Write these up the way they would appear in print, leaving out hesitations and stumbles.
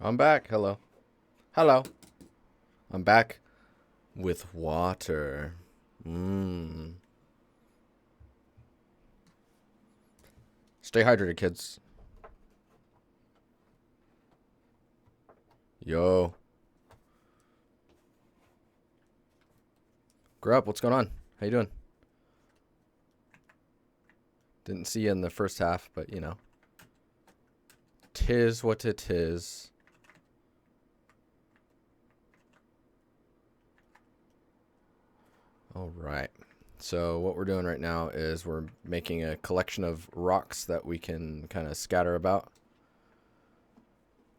I'm back. Hello. Hello. I'm back with water. Mmm. Stay hydrated, kids. Yo. Grow up. What's going on? How you doing? Didn't see you in the first half, but you know. Tis what it is. All right. So what we're doing right now is we're making a collection of rocks that we can kind of scatter about.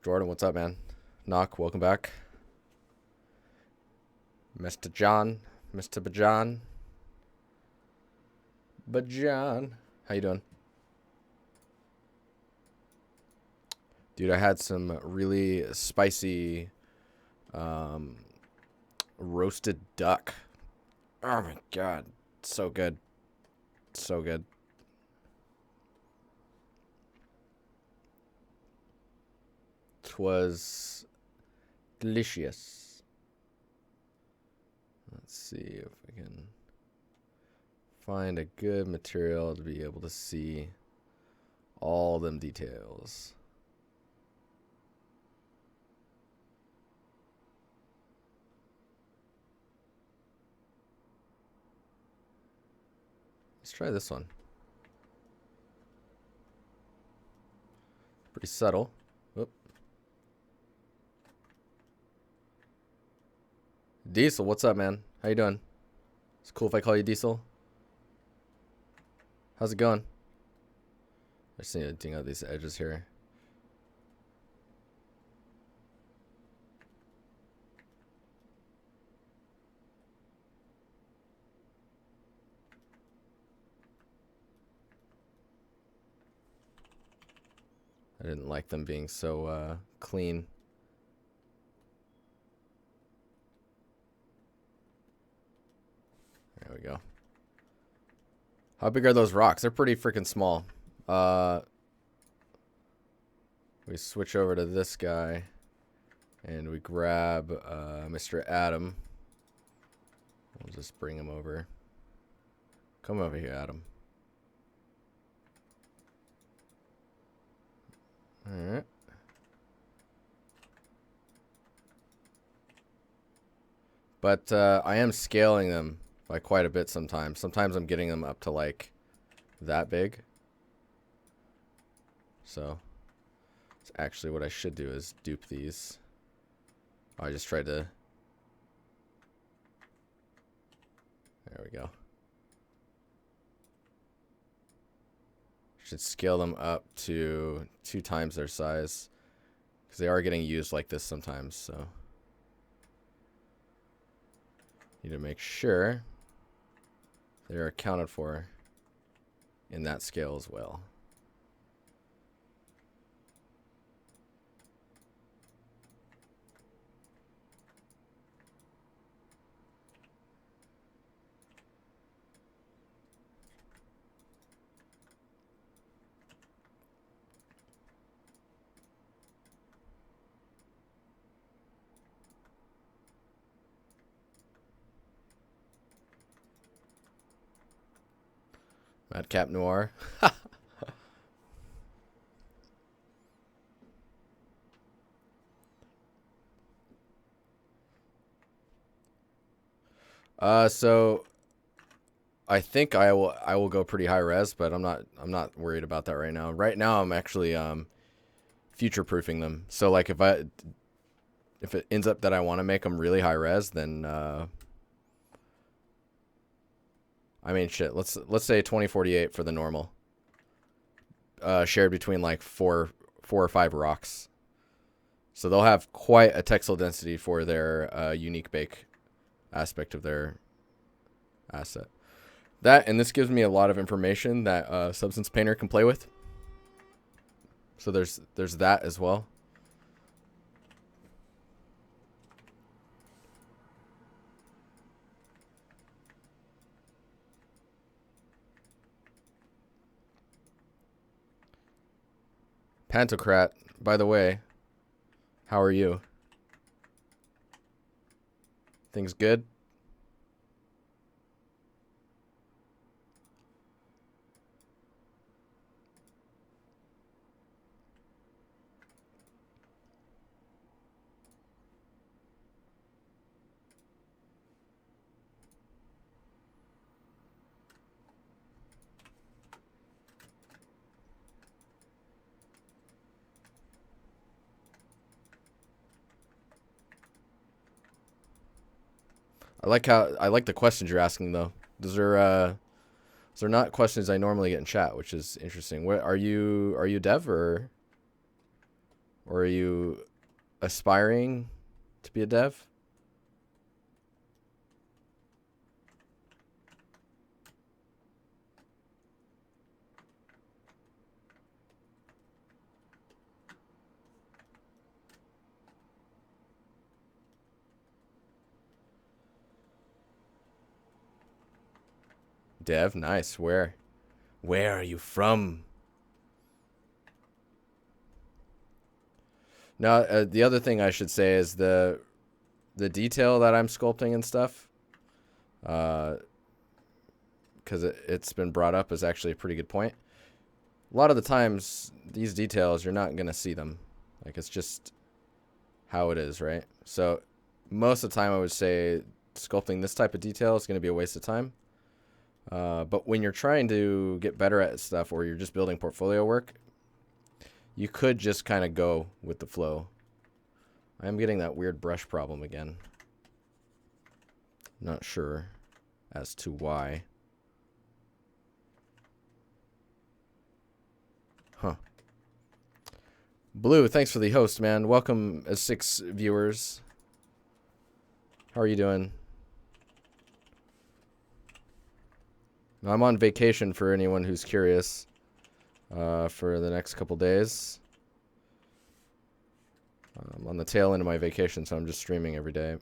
Jordan, what's up, man? Knock, welcome back. Mr. John, Mr. Bajan. Bajan. How you doing? Dude, I had some really spicy roasted duck. Oh my god. So good. So good. Twas delicious. Let's see if we can find a good material to be able to see all them details. Let's try this one. Pretty subtle. Whoop. Diesel, what's up, man? How you doing? It's cool if I call you Diesel. How's it going? I just need to ding out these edges here. I didn't like them being so clean. There we go. How big are those rocks? They're pretty freaking small. We switch over to this guy and we grab Mr. Adam. We'll just bring him over. Come over here, Adam. Alright. But I am scaling them by quite a bit sometimes. Sometimes I'm getting them up to like that big. So it's actually what I should do is dupe these. I just tried to. There we go. Should scale them up to 2 times their size, because they are getting used like this sometimes, so need to make sure they're accounted for in that scale as well. Madcap Noir. So I think I will go pretty high res, but I'm not worried about that right now. Right now I'm actually future proofing them. So like if it ends up that I want to make them really high res, then I mean shit, let's say 2048 for the normal. Shared between like four or 5 rocks. So they'll have quite a textile density for their unique bake aspect of their asset. That, and this gives me a lot of information that Substance Painter can play with. So there's that as well. Pantocrat, by the way, How are you? Things good? I like the questions you're asking though. Those are not questions I normally get in chat, which is interesting. What are you dev or are you aspiring to be a dev? Dev, nice. Where are you from? Now, the other thing I should say is the detail that I'm sculpting and stuff, because it's been brought up, is actually a pretty good point. A lot of the times, these details, you're not going to see them. Like, it's just how it is, right? So most of the time, I would say sculpting this type of detail is going to be a waste of time. But when you're trying to get better at stuff or you're just building portfolio work, you could just kind of go with the flow. I'm getting that weird brush problem again. Not sure as to why. Huh. Blue, thanks for the host, man. Welcome as 6 viewers. How are you doing? I'm on vacation for anyone who's curious, for the next couple days. I'm on the tail end of my vacation, so I'm just streaming every day.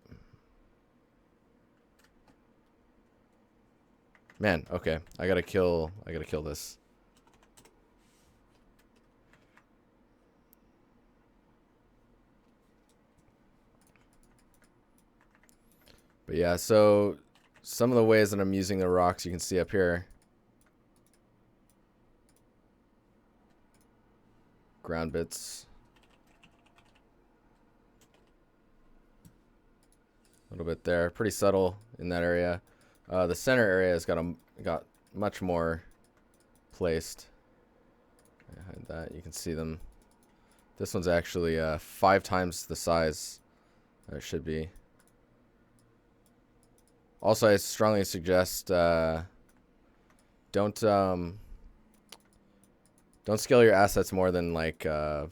Man, okay. I gotta kill this. But yeah, so some of the ways that I'm using the rocks you can see up here. Ground bits. A little bit there. Pretty subtle in that area. The center area has got much more placed. Behind that, you can see them. This one's actually 5 times the size that it should be. Also, I strongly suggest don't scale your assets more than like if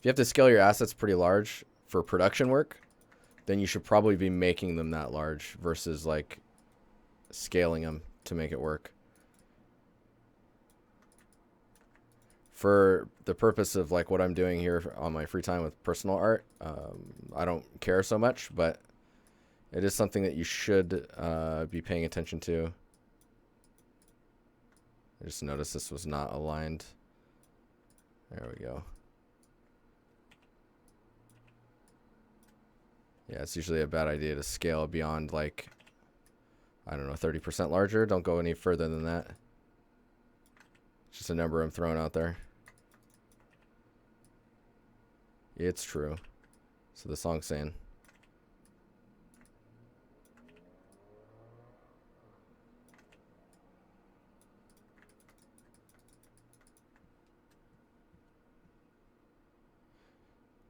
you have to scale your assets pretty large for production work, then you should probably be making them that large versus like scaling them to make it work. For the purpose of like what I'm doing here on my free time with personal art, I don't care so much, but it is something that you should be paying attention to. I just noticed this was not aligned. There we go. Yeah, it's usually a bad idea to scale beyond like, I don't know, 30% larger. Don't go any further than that. It's just a number I'm throwing out there. It's true. So the song's saying.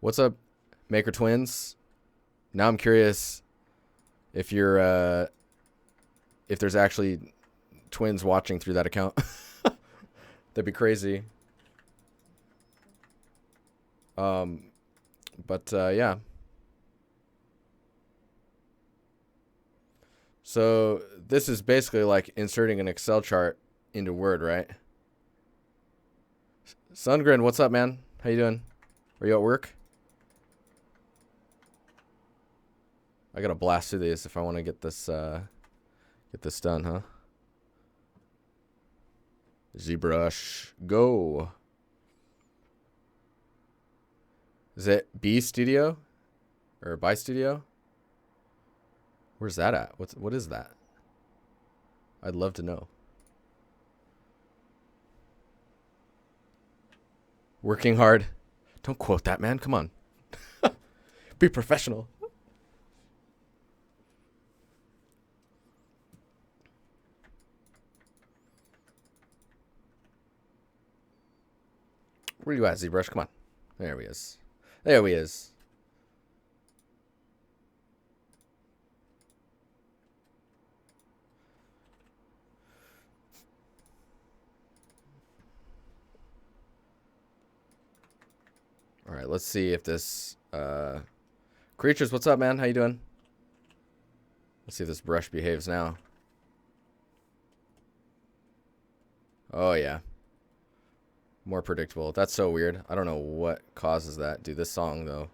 What's up, Maker Twins? Now I'm curious if you're if there's actually twins watching through that account. That'd be crazy. Yeah. So this is basically like inserting an Excel chart into Word, right? Sungrin, what's up, man? How you doing? Are you at work? I gotta blast through these if I want to get this done, huh? ZBrush, go. Is it B Studio or By Studio? Where's that at? What is that? I'd love to know. Working hard. Don't quote that, man. Come on. Be professional. Where you at, ZBrush? Come on. There he is. There he is. All right, let's see if this Creatures, what's up, man? How you doing? Let's see if this brush behaves now. Oh yeah. More predictable. That's so weird. I don't know what causes that. Dude, this song though.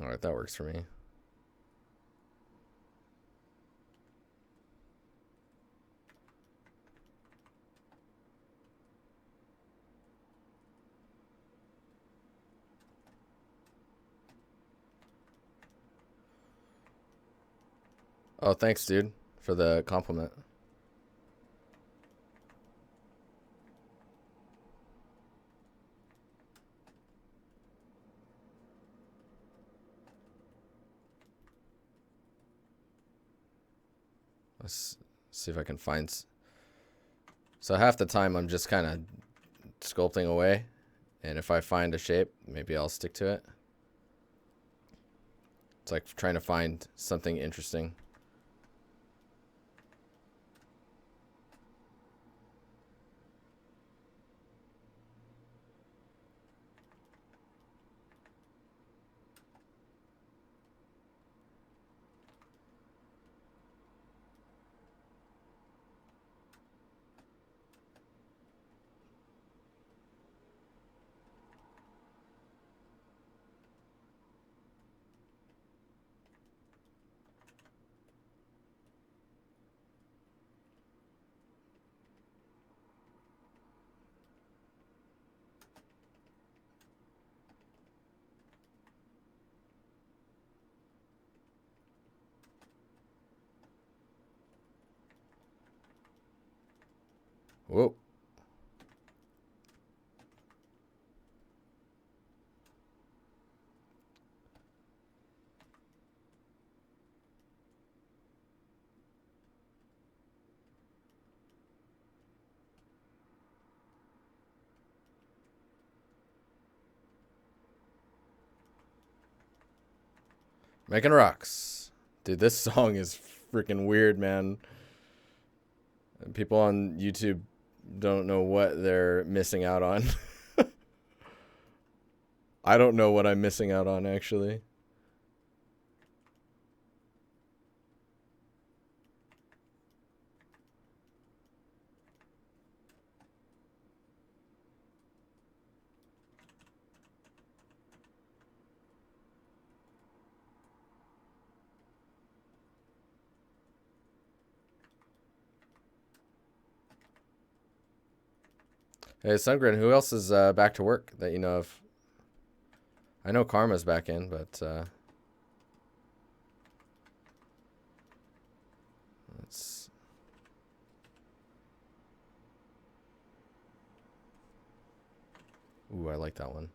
All right, that works for me. Oh, thanks, dude, for the compliment. Let's see if I can find. So half the time I'm just kind of sculpting away, and if I find a shape, maybe I'll stick to it. It's like trying to find something interesting. Whoa. Making rocks. Dude, this song is freaking weird, man. People on YouTube don't know what they're missing out on. I don't know what I'm missing out on, actually. Hey, Sungren, who else is back to work that you know of? I know Karma's back in, but let's. Ooh, I like that one.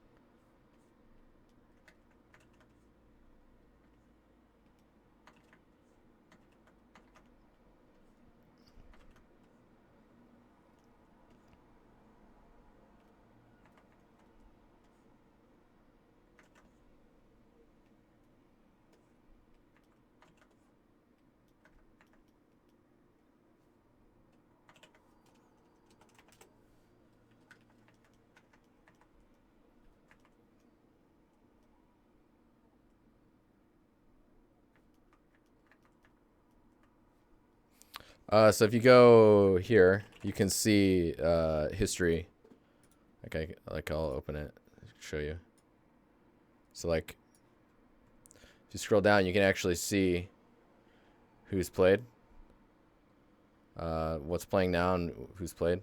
So if you go here, you can see history. Okay, like I'll open it, show you. So like, if you scroll down, you can actually see who's played, what's playing now, and who's played.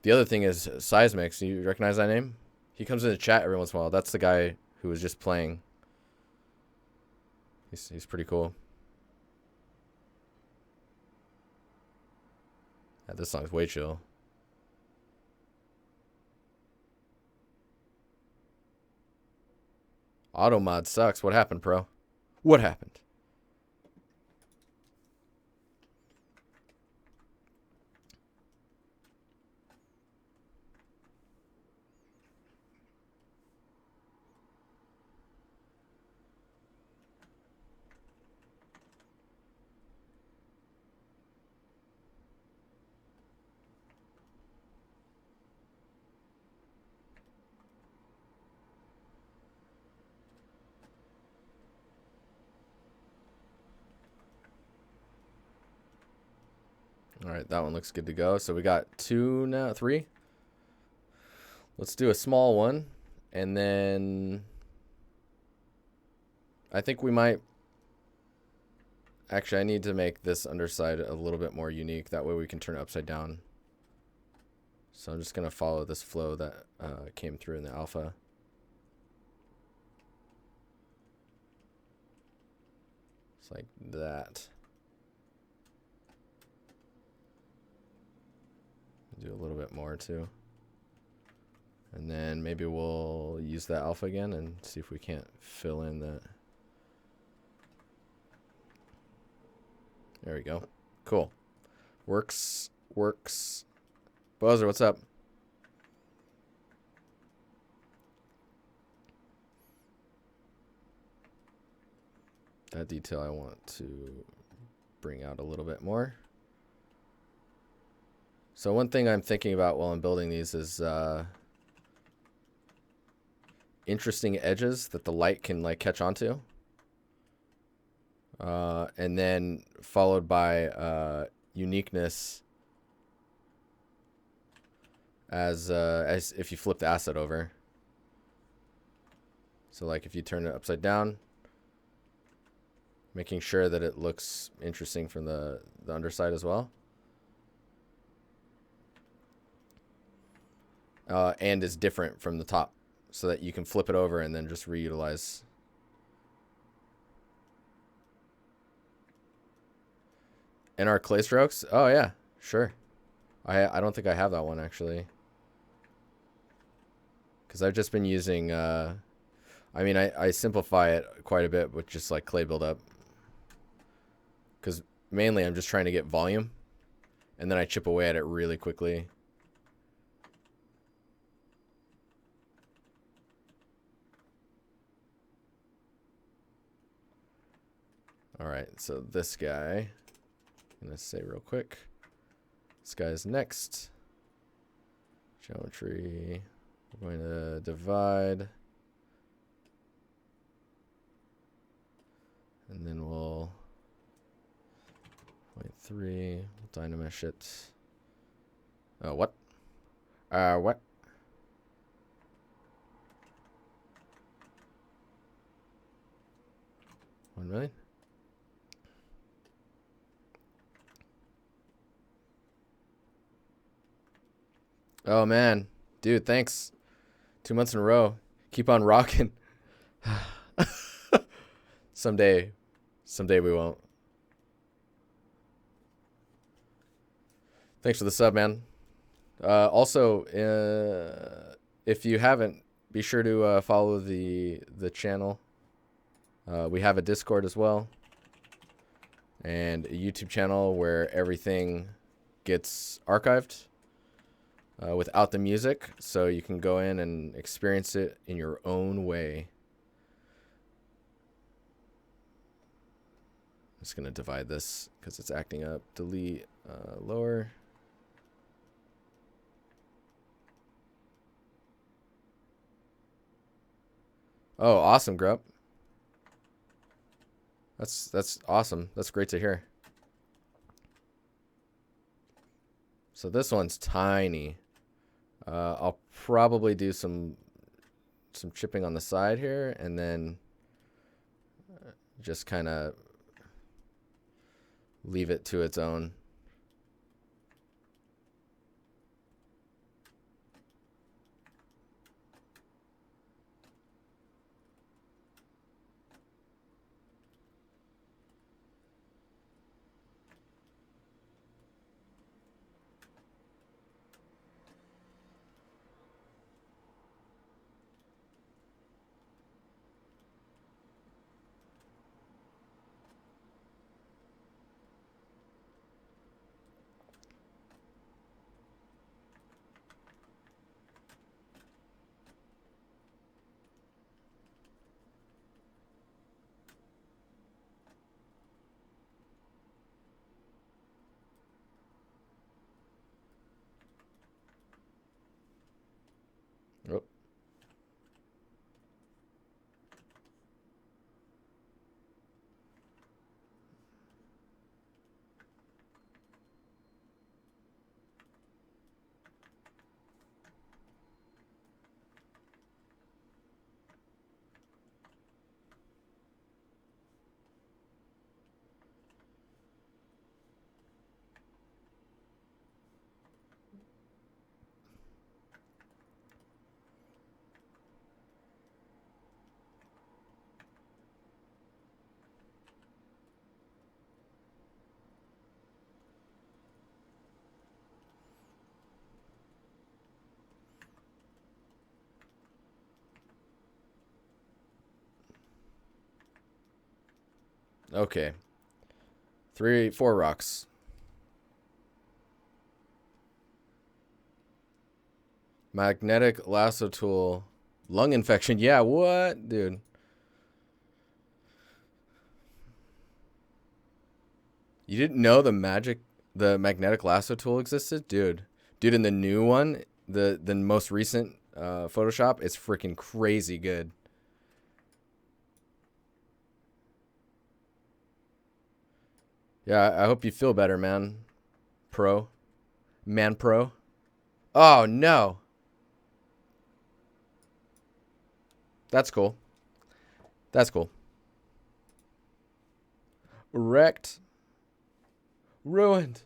The other thing is Seismix. You recognize that name? He comes in the chat every once in a while. That's the guy who was just playing. He's pretty cool. Yeah, this song's way chill. Auto mod sucks. What happened, bro? What happened? All right, that one looks good to go. So we got 2 now, 3. Let's do a small one, and then I think we might. Actually, I need to make this underside a little bit more unique. That way we can turn it upside down. So I'm just gonna follow this flow that came through in the alpha. It's like that. Do a little bit more too. And then maybe we'll use that alpha again and see if we can't fill in that. There we go. Cool. Works. Buzzer, what's up? That detail I want to bring out a little bit more. So one thing I'm thinking about while I'm building these is interesting edges that the light can like catch onto. And then followed by uniqueness as if you flip the asset over. So like if you turn it upside down, making sure that it looks interesting from the underside as well. And is different from the top, so that you can flip it over and then just reutilize. And our clay strokes? Oh yeah, sure. I don't think I have that one actually, because I've just been using I mean I simplify it quite a bit with just like clay buildup, because mainly I'm just trying to get volume, and then I chip away at it really quickly. All right, so this guy, I'm gonna say real quick, this guy is next. Geometry, we're going to divide, and then we'll 0.3, we'll dynamesh it. Oh, what? What? $1 million? Oh man, dude, thanks. 2 months in a row. Keep on rocking. Someday we won't. Thanks for the sub, man. Also, if you haven't, be sure to follow the channel. We have a Discord as well, and a YouTube channel where everything gets archived without the music, so you can go in and experience it in your own way. I'm just gonna divide this because it's acting up. Delete lower. Oh, awesome, Grup. That's awesome. That's great to hear. So this one's tiny. I'll probably do some chipping on the side here, and then just kind of leave it to its own. Oh. Okay. 4 rocks. Magnetic lasso tool. Lung infection. Yeah, what? Dude. You didn't know the magnetic lasso tool existed? Dude, in the new one, the most recent Photoshop, it's freaking crazy good. Yeah, I hope you feel better, man. Pro. Oh, no. That's cool. That's cool. Wrecked. Ruined.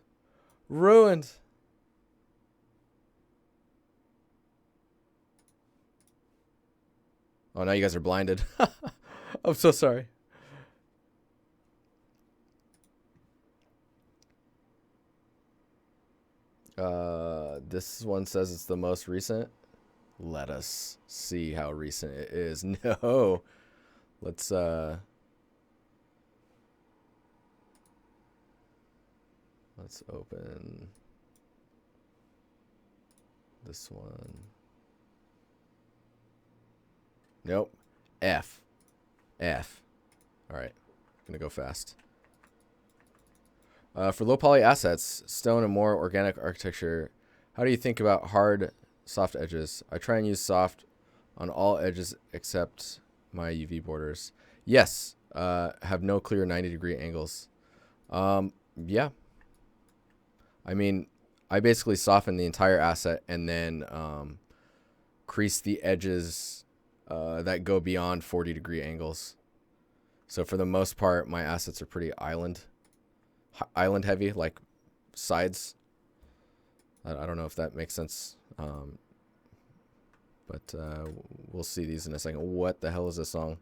Oh, now you guys are blinded. I'm so sorry. This one says it's the most recent. Let us see how recent it is. No. Let's open this one. Nope. F. All right. Gonna go fast. For low poly assets, stone and more organic architecture, how do you think about hard, soft edges? I try and use soft on all edges except my UV borders. Yes. Have no clear 90-degree angles. Yeah. I mean, I basically soften the entire asset and then crease the edges that go beyond 40-degree angles. So for the most part, my assets are pretty island heavy, like sides. I don't know if that makes sense. But we'll see these in a second. What the hell is this song?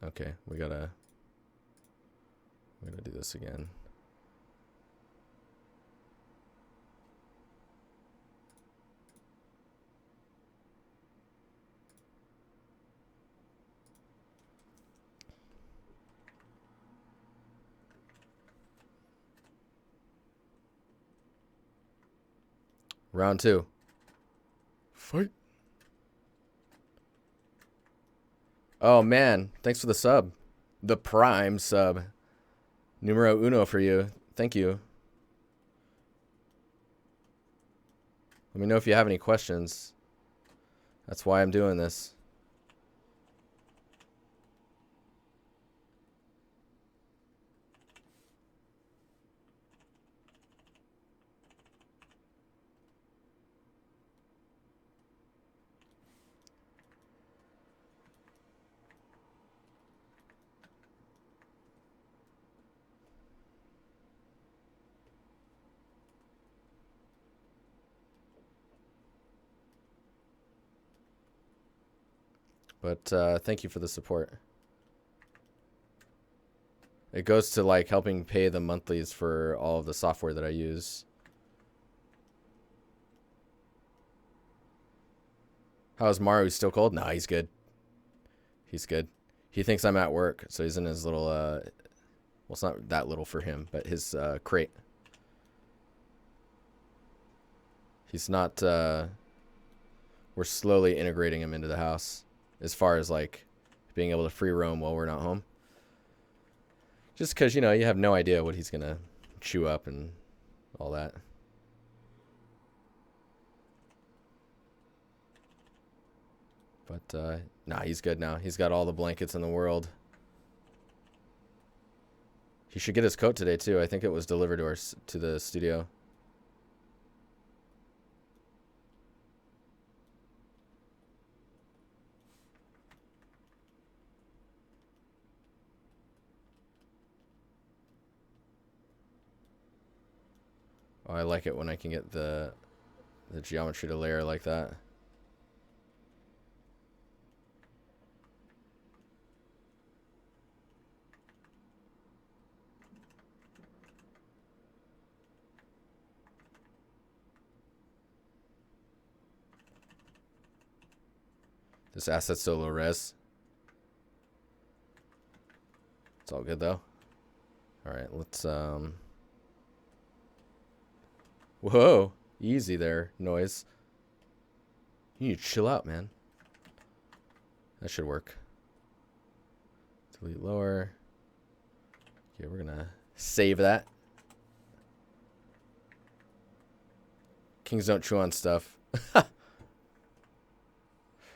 Okay, we gotta do this again. Round 2. Fight. Oh, man. Thanks for the sub. The prime sub. Numero uno for you. Thank you. Let me know if you have any questions. That's why I'm doing this. But thank you for the support. It goes to like helping pay the monthlies for all of the software that I use. How's Maru? Still cold? Nah, he's good. He's good. He thinks I'm at work, so he's in his little, well, it's not that little for him, but his crate. He's not, we're slowly integrating him into the house as far as like being able to free roam while we're not home. Just because, you know, you have no idea what he's going to chew up and all that. But, nah, he's good now. He's got all the blankets in the world. He should get his coat today, too. I think it was delivered to the studio. Oh, I like it when I can get the geometry to layer like that. This asset's so low res. It's all good though. All right, let's whoa, easy there, noise. You need to chill out, man. That should work. Delete lower. Okay, we're gonna save that. Kings don't chew on stuff.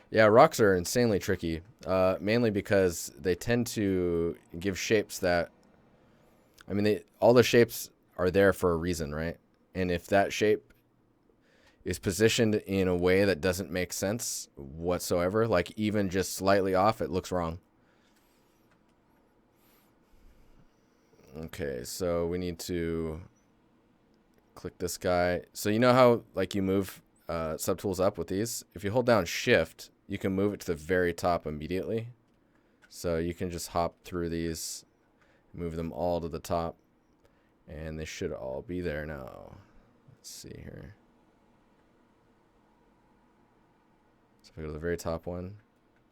Yeah, rocks are insanely tricky, mainly because they tend to give shapes that, I mean, all the shapes are there for a reason, right? And if that shape is positioned in a way that doesn't make sense whatsoever, like even just slightly off, it looks wrong. Okay, so we need to click this guy. So you know how like you move subtools up with these? If you hold down shift, you can move it to the very top immediately. So you can just hop through these, move them all to the top, and they should all be there now. Let's see here. So if I go to the very top one,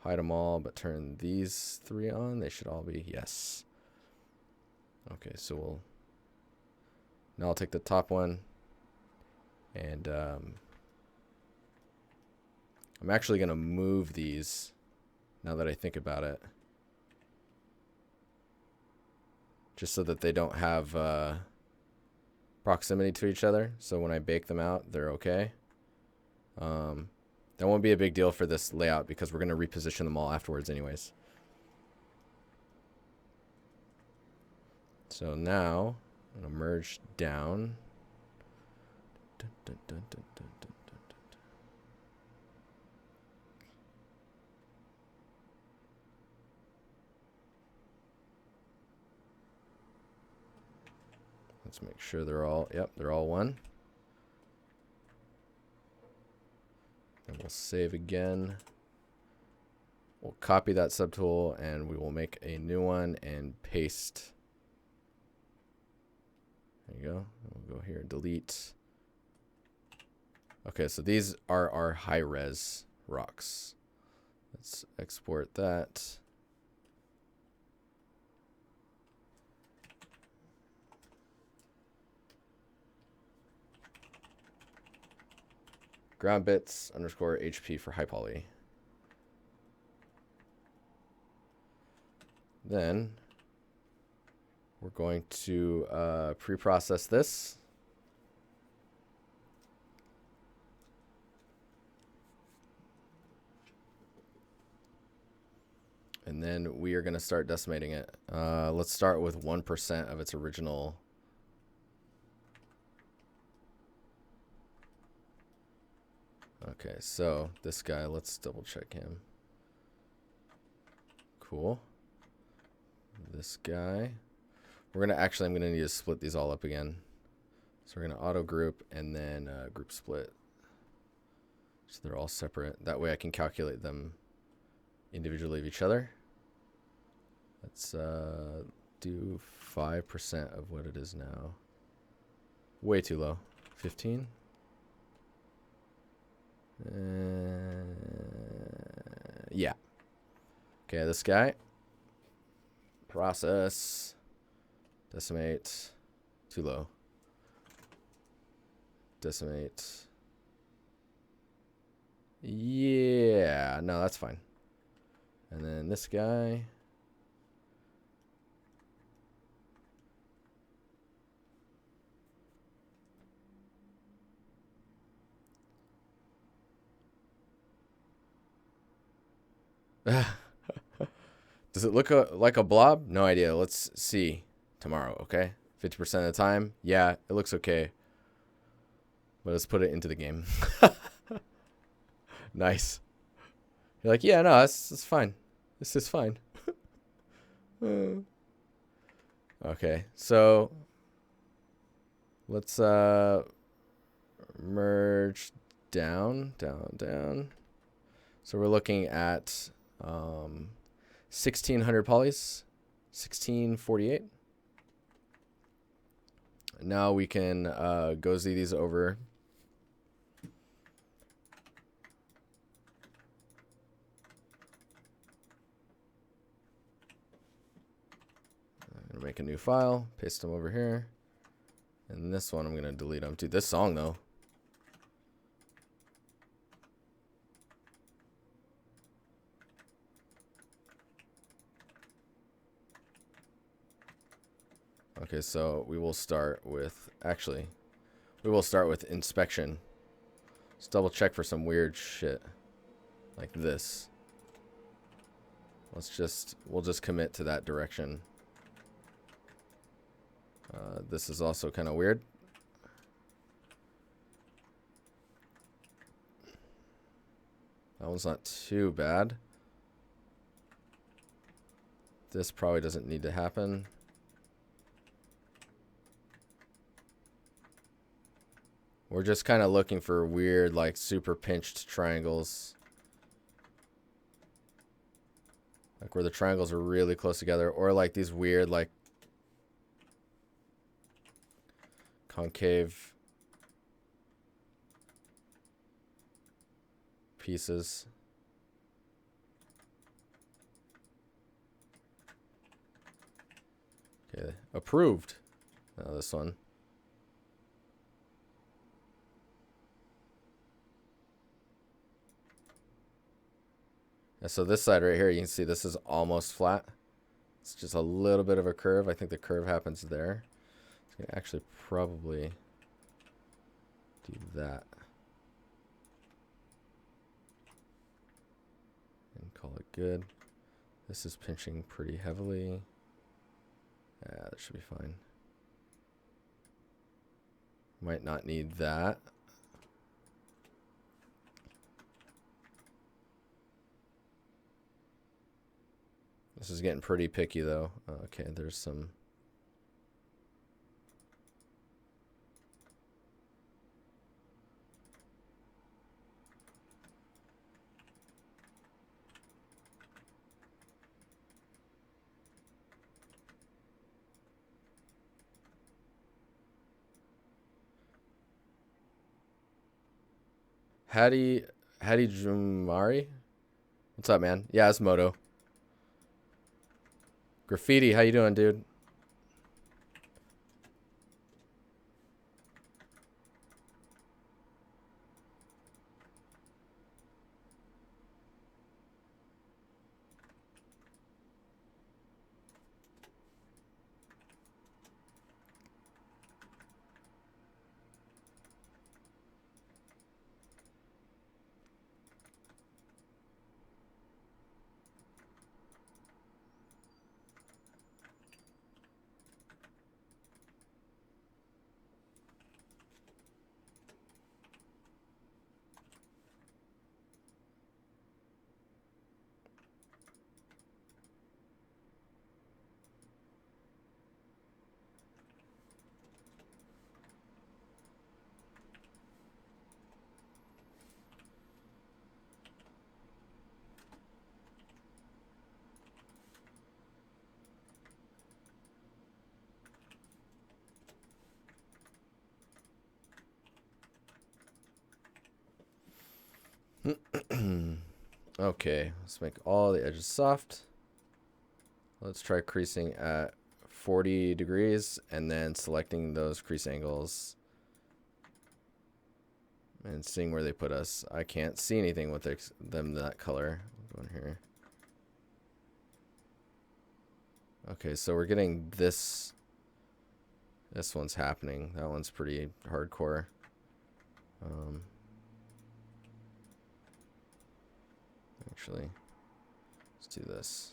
hide them all, but turn these three on, they should all be, yes. Okay, so now I'll take the top one, and I'm actually going to move these now that I think about it. Just so that they don't have proximity to each other. So when I bake them out, they're okay. That won't be a big deal for this layout because we're going to reposition them all afterwards anyways. So now I'm going to merge down. Dun, dun, dun, dun, dun, dun. Let's make sure they're all, yep, they're all one. And we'll save again. We'll copy that subtool and we will make a new one and paste. There you go. We'll go here, delete. Okay, so these are our high res rocks. Let's export that. Ground bits underscore HP for high poly. Then we're going to pre-process this. And then we are going to start decimating it. Let's start with 1% of its original. Okay, so this guy, let's double check him. Cool. This guy. We're going to actually, I'm going to need to split these all up again. So we're going to auto group and then group split. So they're all separate. That way I can calculate them individually of each other. Let's do 5% of what it is now. Way too low. 15. Yeah. Okay, this guy. Process. Decimate. Too low. Decimate. Yeah, no, that's fine. And then this guy. Does it look like a blob? No idea. Let's see tomorrow, okay? 50% of the time. Yeah, it looks okay. But let's put it into the game. Nice. You're like, yeah, no, that's fine. This is fine. Okay, so let's merge down. So we're looking at 1600 polys, 1648. Now we can go Z these over. Make a new file, paste them over here. And this one I'm going to delete them. Dude, this song though. Okay, so we will start with, actually, we will start with inspection. Let's double check for some weird shit like this. We'll just commit to that direction. This is also kind of weird. That one's not too bad. This probably doesn't need to happen. We're just kind of looking for weird, like, super pinched triangles. Like, where the triangles are really close together. Or, like, these weird, like, concave pieces. Okay, approved. Now this one. And so this side right here, you can see this is almost flat. It's just a little bit of a curve. I think the curve happens there. It's going to actually probably do that. And call it good. This is pinching pretty heavily. Yeah, that should be fine. Might not need that. This is getting pretty picky though. Okay, there's some. Hadi Jumari? What's up, man? Yeah, it's Moto. Graffiti, how you doing, dude? Okay, let's make all the edges soft. Let's try creasing at 40 degrees and then selecting those crease angles and seeing where they put us. I can't see anything with them that color. Go in here. Okay, so we're getting this. This one's happening. That one's pretty hardcore. Actually, let's do this.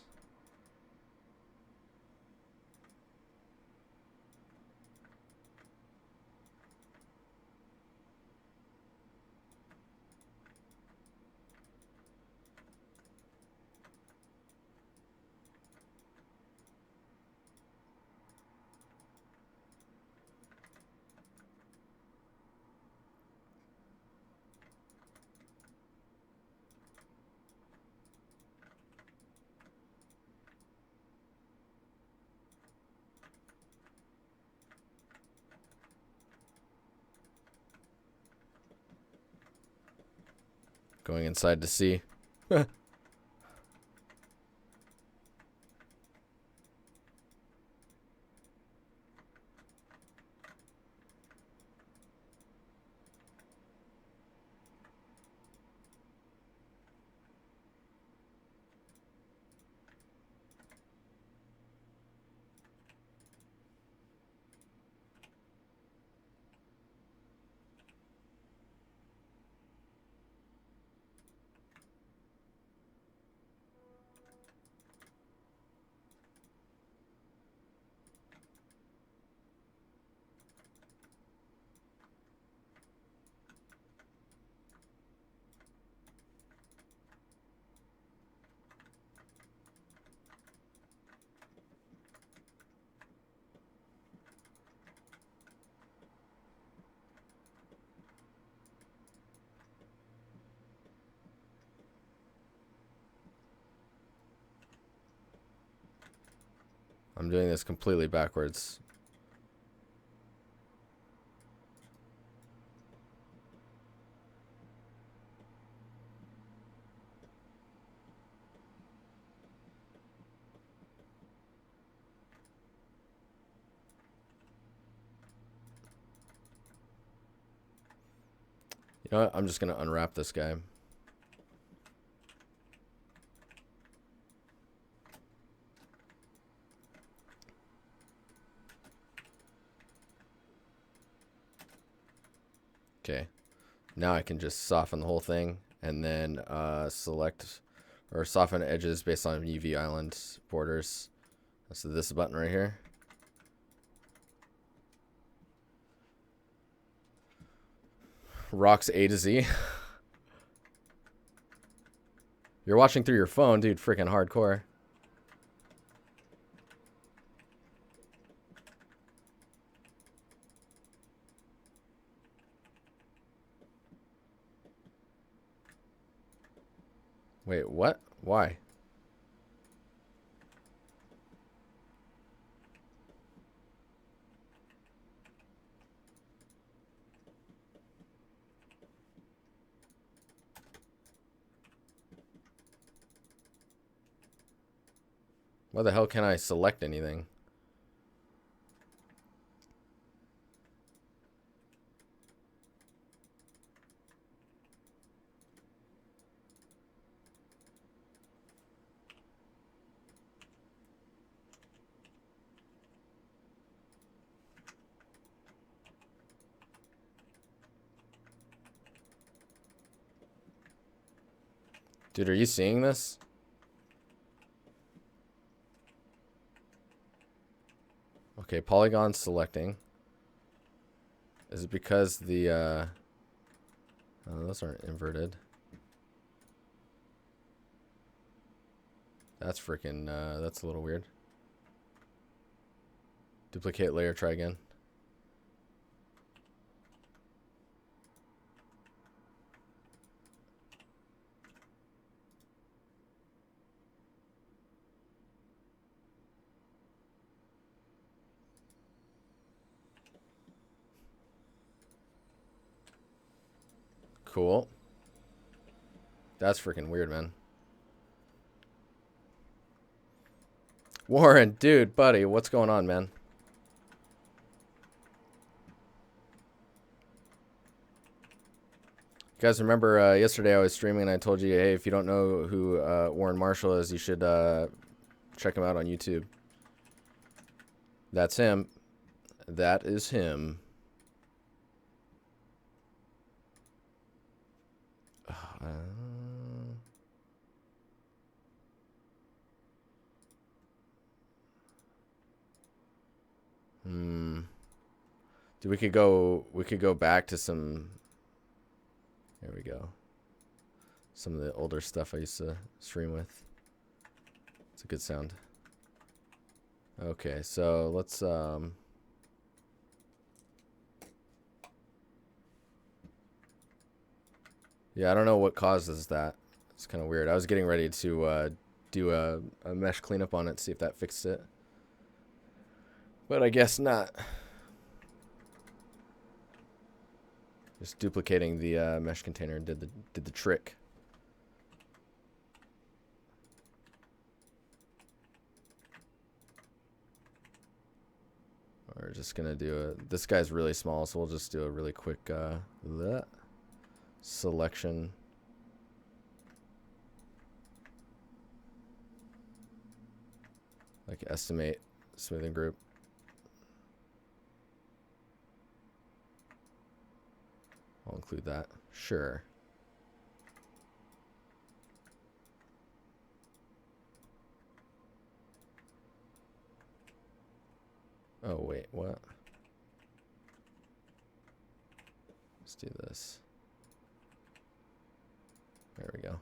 Going inside to see. I'm doing this completely backwards. You know what? I'm just going to unwrap this guy. Okay. Now I can just soften the whole thing and then select or soften edges based on UV island borders. So this button right here. Rocks A to Z. You're watching through your phone, dude. Freaking hardcore. Wait, what? Why? Why the hell can't I select anything? Dude, are you seeing this? Okay, polygon selecting. Is it because the oh, those aren't inverted. That's freaking that's a little weird. Duplicate layer, try again. Cool. That's freaking weird, man. Warren, dude, buddy, what's going on, man? You guys remember yesterday I was streaming and I told you, hey, if you don't know who Warren Marshall is, you should check him out on YouTube. That's him. That is him. Dude, we could go back to some. There we go. Some of the older stuff I used to stream with. It's a good sound. Okay, so let's yeah, I don't know what causes that. It's kind of weird. I was getting ready to do a mesh cleanup on it, see if that fixed it. But I guess not. Just duplicating the mesh container did the trick. We're just gonna do a. This guy's really small, so we'll just do a really quick selection. Like estimate smoothing group. I'll include that. Sure. Oh, wait, what? Let's do this. There we go.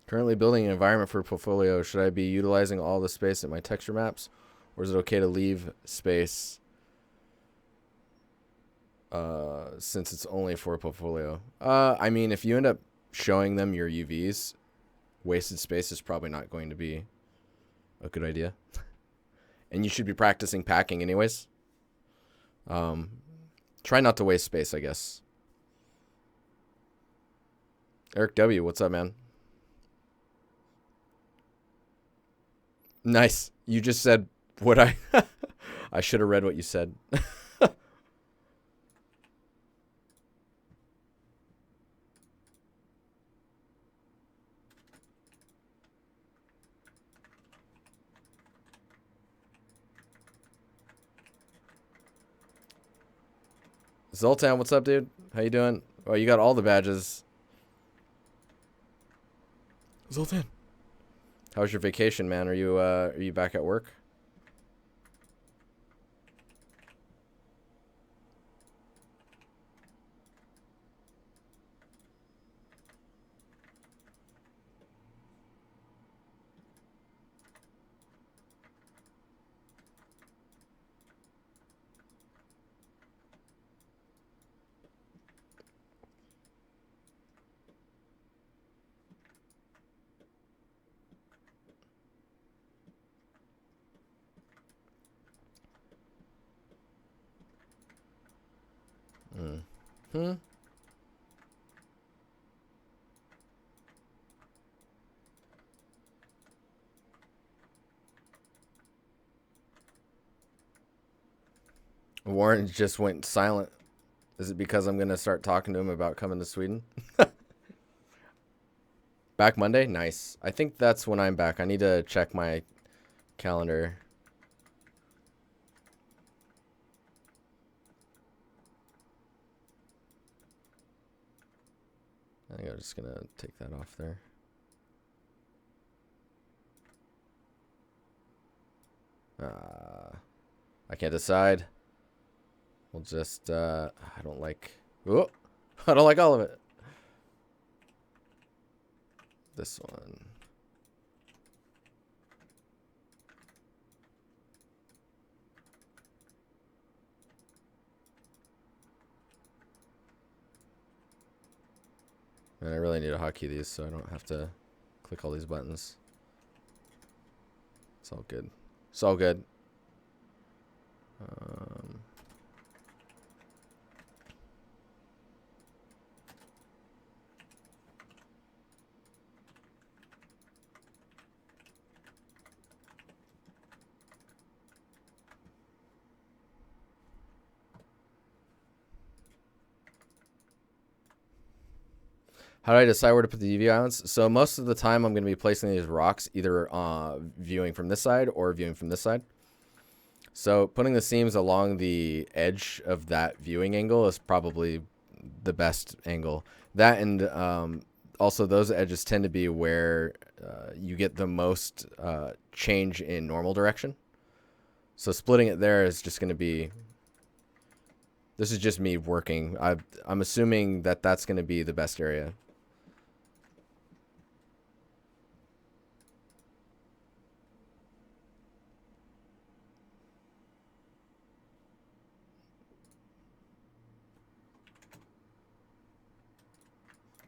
Currently building an environment for a portfolio. Should I be utilizing all the space in my texture maps? Or is it okay to leave space since it's only for a portfolio? I mean, if you end up showing them your UVs, wasted space is probably not going to be a good idea. And you should be practicing packing anyways. Try not to waste space, I guess. Eric W., what's up, man? Nice. You just said what I I should have read what you said. Zoltan, what's up, dude? How you doing? Oh, you got all the badges. Zoltan. How was your vacation, man? Are you back at work? Warren just went silent. Is it because I'm going to start talking to him about coming to Sweden? Back Monday? Nice. I think that's when I'm back. I need to check my calendar. I think I'm just going to take that off there. I can't decide. We'll just, I don't like, oh, I don't like all of it. This one. And I really need to hotkey these so I don't have to click all these buttons. It's all good. It's all good. How do I decide where to put the UV islands? So most of the time I'm going to be placing these rocks either viewing from this side or viewing from this side. So putting the seams along the edge of that viewing angle is probably the best angle. That and also those edges tend to be where you get the most change in normal direction. So splitting it there is just going to be... This is just me working. I'm assuming that that's going to be the best area.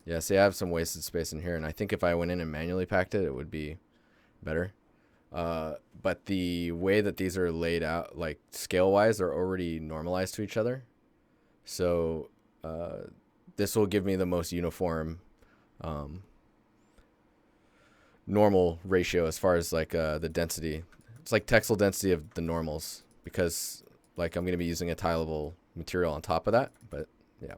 Yeah, see, I have some wasted space in here, and I think if I went in and manually packed it, it would be better. But the way that these are laid out, like scale-wise, they're already normalized to each other. So this will give me the most uniform normal ratio as far as like the density. It's like textile density of the normals, because like I'm going to be using a tileable material on top of that, but yeah.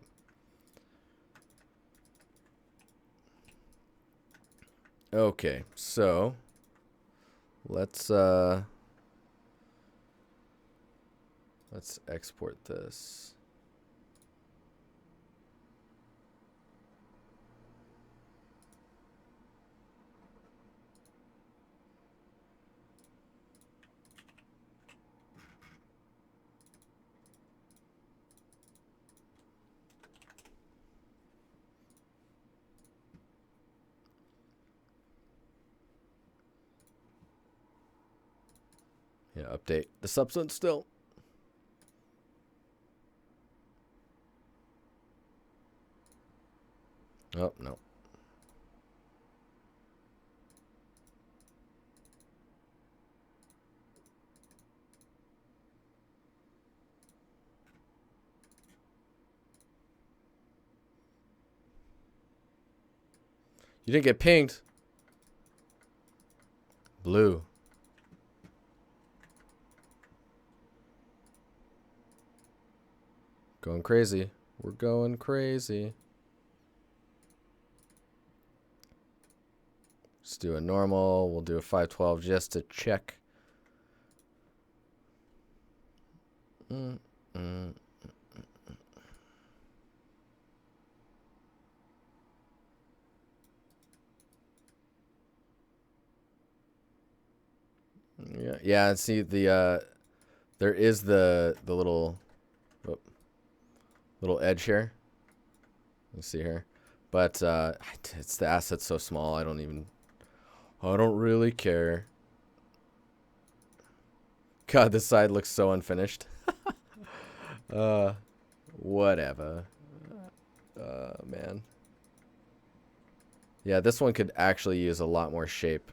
Okay, so let's export this. Yeah, update the substance still. Oh, no. You didn't get pinged. Blue. Going crazy. We're going crazy. Let's do a normal. We'll do a 512 just to check. Yeah. See the there is the little edge here. Let's see here, but it's the asset's so small. I don't really care. God, this side looks so unfinished. Whatever. Man. Yeah, this one could actually use a lot more shape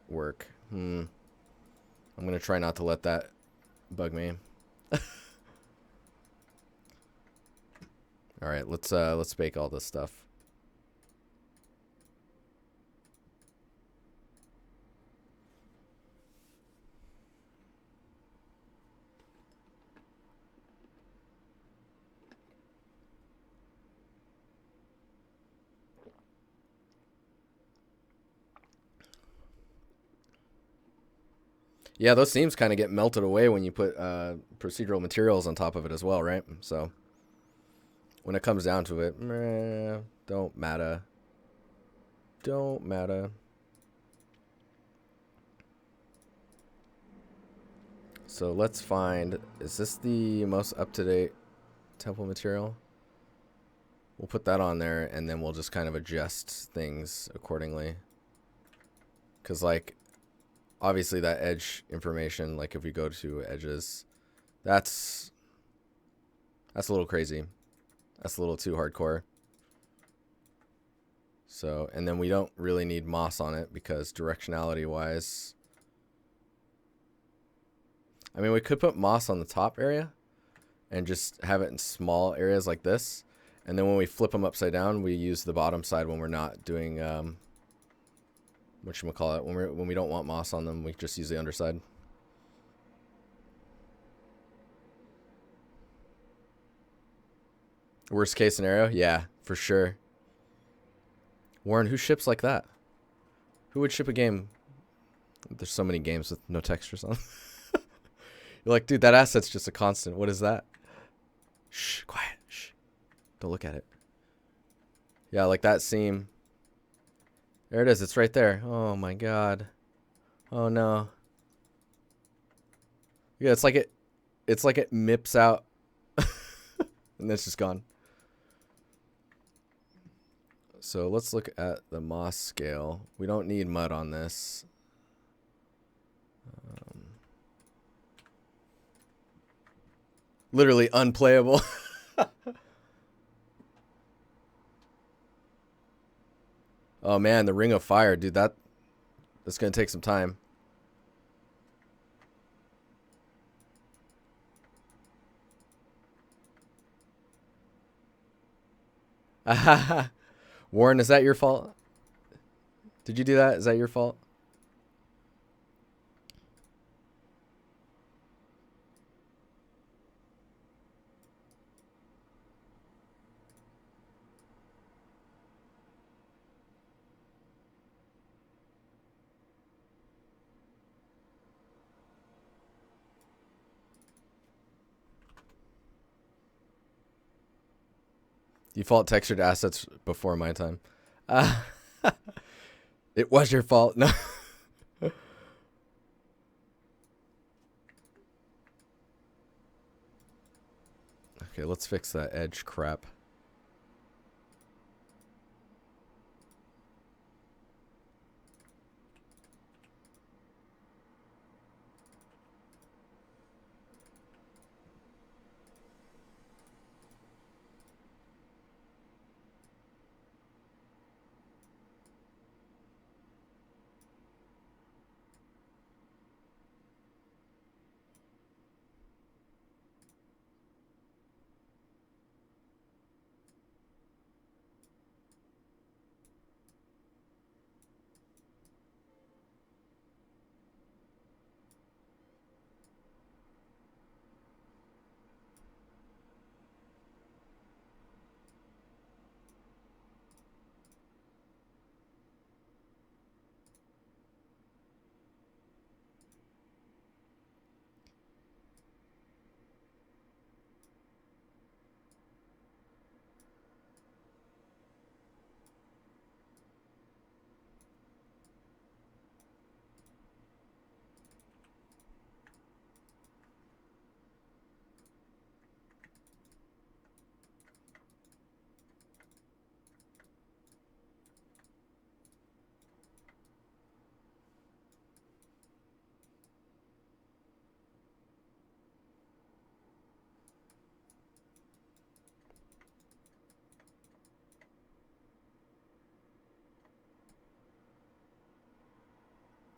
work. I'm gonna try not to let that bug me. All right, let's bake all this stuff. Yeah, those seams kind of get melted away when you put procedural materials on top of it as well, right? So when it comes down to it, meh, don't matter. Don't matter. So let's find, is this the most up-to-date temple material? We'll put that on there, and then we'll just kind of adjust things accordingly. Because, like, obviously that edge information, like if we go to edges, that's a little crazy. That's a little too hardcore. So, and then we don't really need moss on it because directionality-wise, I mean, we could put moss on the top area and just have it in small areas like this. And then when we flip them upside down, we use the bottom side when we're not doing, whatchamacallit, when we don't want moss on them, we just use the underside. Worst case scenario? Yeah, for sure. Warren, who ships like that? Who would ship a game? There's so many games with no textures on. You're like, dude, that asset's just a constant. What is that? Shh, quiet. Shh. Don't look at it. Yeah, like that seam. There it is. It's right there. Oh my god. Oh no. Yeah, it's like it mips out and then it's just gone. So let's look at the moss scale. We don't need mud on this. Literally unplayable. Oh man, the Ring of Fire, dude, that's gonna take some time. Warren, is that your fault? Did you do that? Is that your fault? Default textured assets before my time. It was your fault. No. Okay, let's fix that edge crap.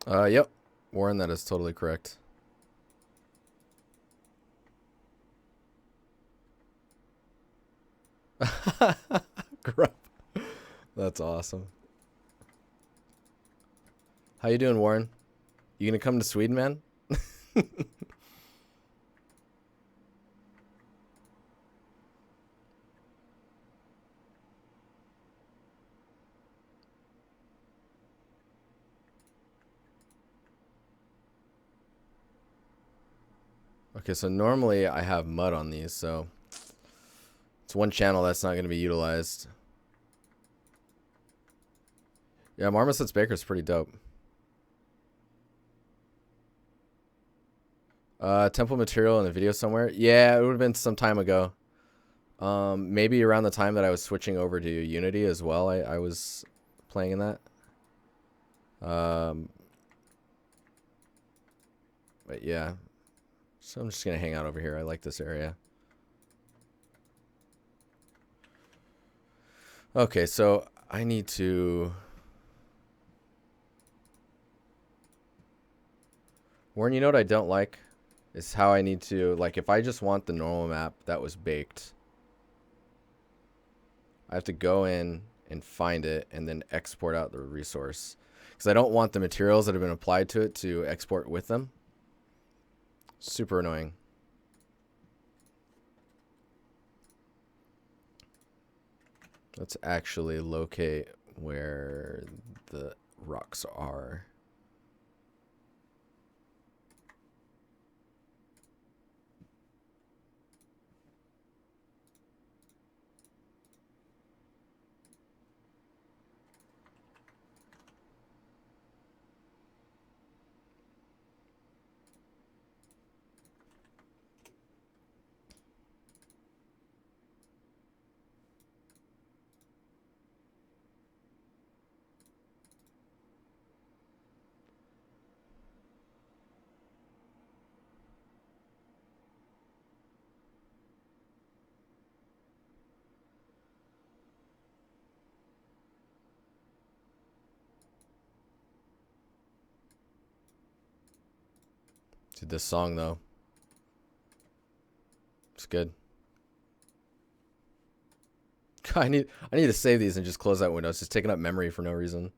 Yep. Warren, that is totally correct. Grubb. That's awesome. How you doing, Warren? You gonna come to Sweden, man? Okay, so normally I have mud on these, so It's one channel that's not going to be utilized. Yeah, Marmosets Baker's pretty dope. Temple material in the video somewhere. Yeah, it would have been some time ago. Maybe around the time that I was switching over to Unity as well. I was playing in that. But yeah. So I'm just going to hang out over here. I like this area. Okay, so I need to... Warren, you know what I don't like? Is how I need to... Like, if I just want the normal map that was baked, I have to go in and find it and then export out the resource. Because I don't want the materials that have been applied to it to export with them. Super annoying. Let's actually locate where the rocks are. Dude, this song though, it's good. I need to save these and just close that window. It's just taking up memory for no reason.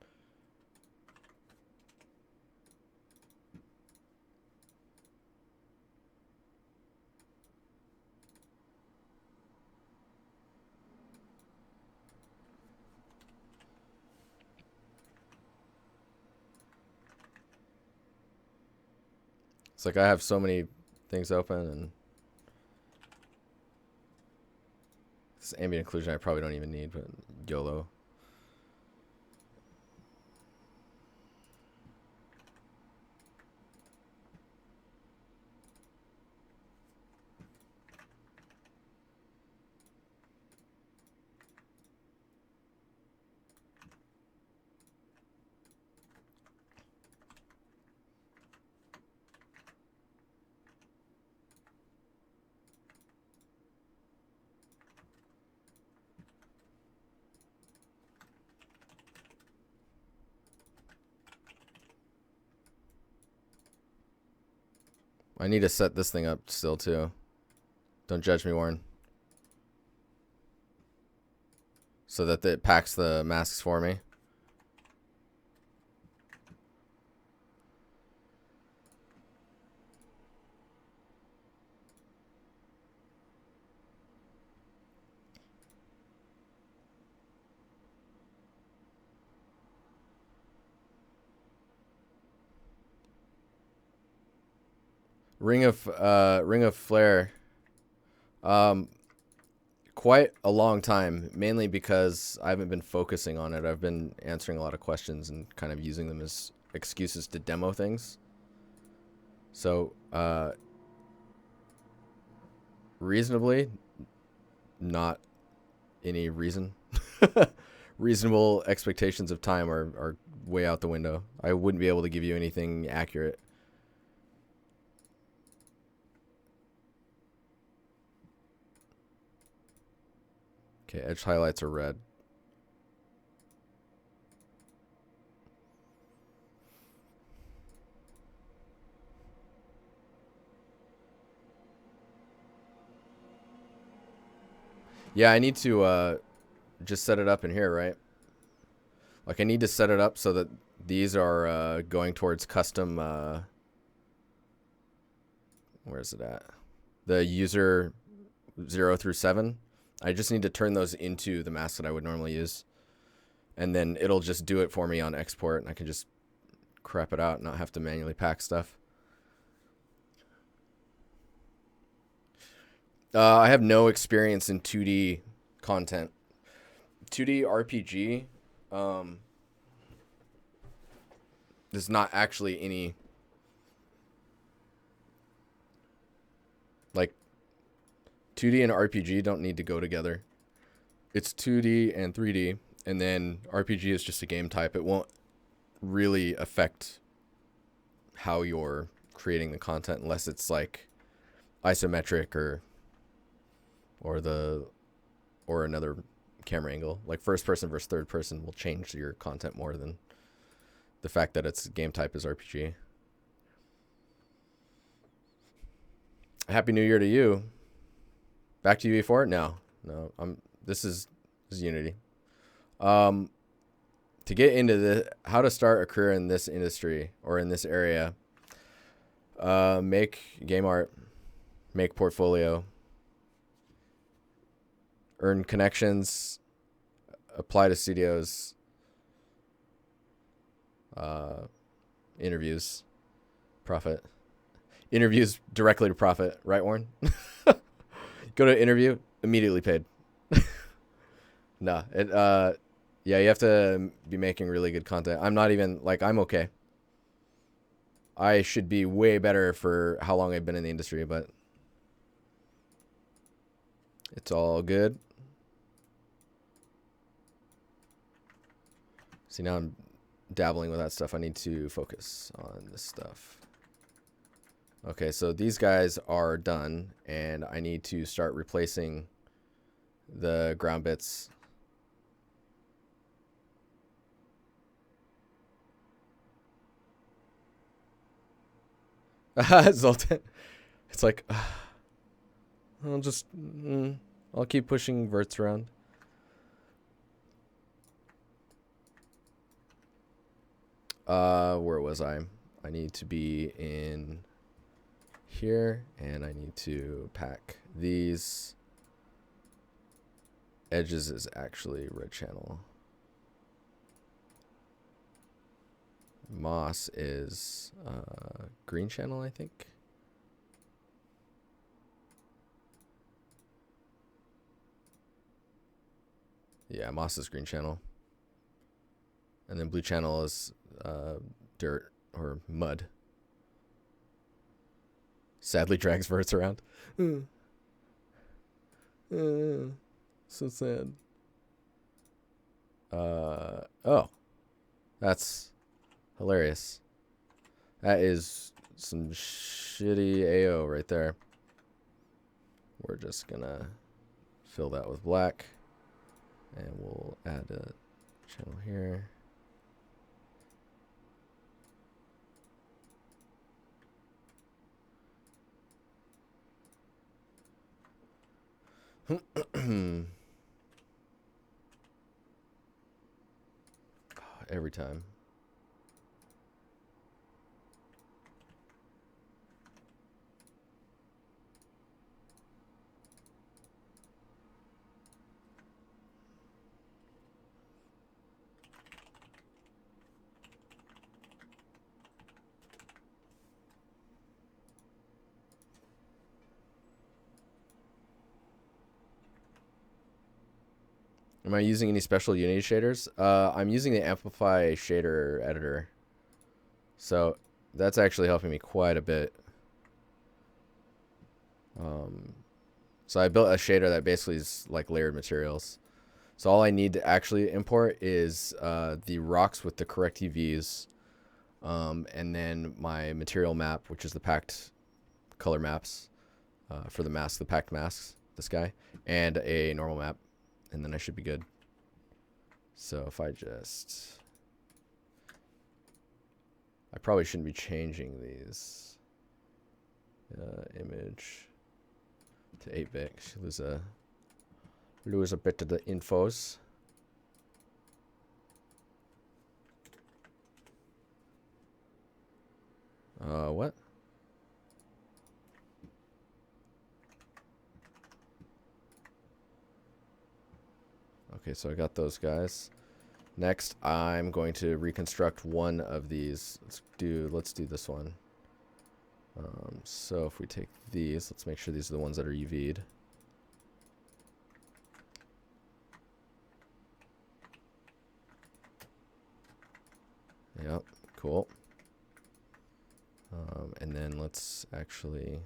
It's like I have so many things open, and this ambient occlusion I probably don't even need, but YOLO. I need to set this thing up still too. Don't judge me, Warren. So that it packs the masks for me. Ring of Flare. Quite a long time, mainly because I haven't been focusing on it. I've been answering a lot of questions and kind of using them as excuses to demo things. So, reasonably, not any reason. Reasonable expectations of time are way out the window. I wouldn't be able to give you anything accurate. Okay, edge highlights are red. Yeah, I need to just set it up in here, right? Like I need to set it up so that these are going towards custom, where is it at? The user 0 through 7. I just need to turn those into the mask that I would normally use. And then it'll just do it for me on export, and I can just crap it out and not have to manually pack stuff. I have no experience in 2D content. 2D RPG, there's not actually any, like, 2D and RPG don't need to go together. It's 2D and 3D, and then RPG is just a game type. It won't really affect how you're creating the content unless it's like isometric or another camera angle. Like first person versus third person will change your content more than the fact that its game type is RPG. Happy New Year to you. Back to you before? No. This is Unity. To get into how to start a career in this industry or in this area, make game art, make portfolio, earn connections, apply to studios, interviews, profit. Interviews directly to profit, right, Warren? Go to interview, immediately paid. Yeah, you have to be making really good content. I'm not even, like, I'm okay. I should be way better for how long I've been in the industry, but it's all good. See, now I'm dabbling with that stuff. I need to focus on this stuff. Okay, so these guys are done, and I need to start replacing the ground bits. Zoltan, it's like, I'll keep pushing verts around. Where was I? I need to be in here, and I need to pack these. Edges is actually red channel. Moss is green channel, I think. Yeah, moss is green channel. And then blue channel is dirt or mud. Sadly drags verts around. So sad. Oh. That's hilarious. That is some shitty AO right there. We're just gonna fill that with black. And we'll add a channel here. Every time. Am I using any special Unity shaders? I'm using the Amplify shader editor. So that's actually helping me quite a bit. So I built a shader that basically is like layered materials. So all I need to actually import is the rocks with the correct UVs, and then my material map, which is the packed color maps for the mask, the packed masks, this guy, and a normal map. And then I should be good. So if I probably shouldn't be changing these image to 8-bit. Lose a bit of the infos. What? Okay, so I got those guys. Next, I'm going to reconstruct one of these. Let's do this one. So if we take these, let's make sure these are the ones that are UV'd. Yep, cool. And then let's actually...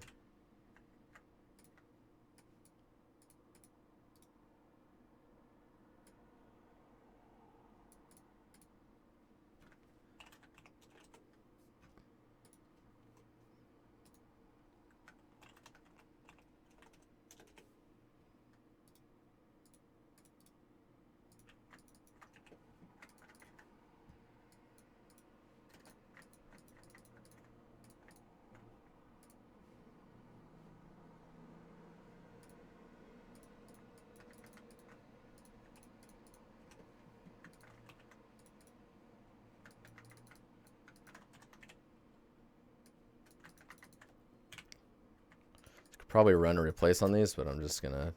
Probably run a replace on these, but I'm just gonna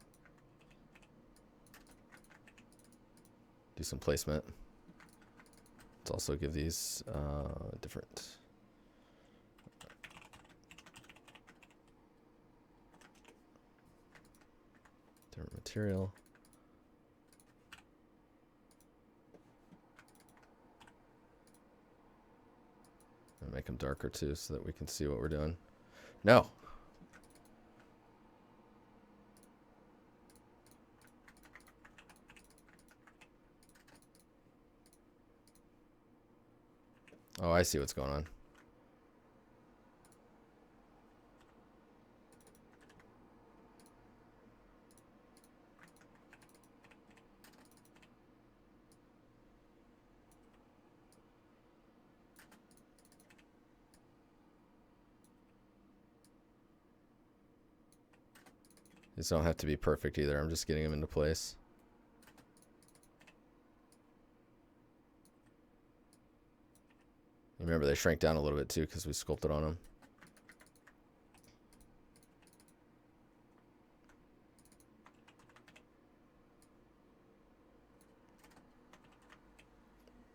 do some placement. Let's also give these different material. And make them darker too, so that we can see what we're doing. No. Oh, I see what's going on. These don't have to be perfect either. I'm just getting them into place. Remember, they shrank down a little bit too because we sculpted on them.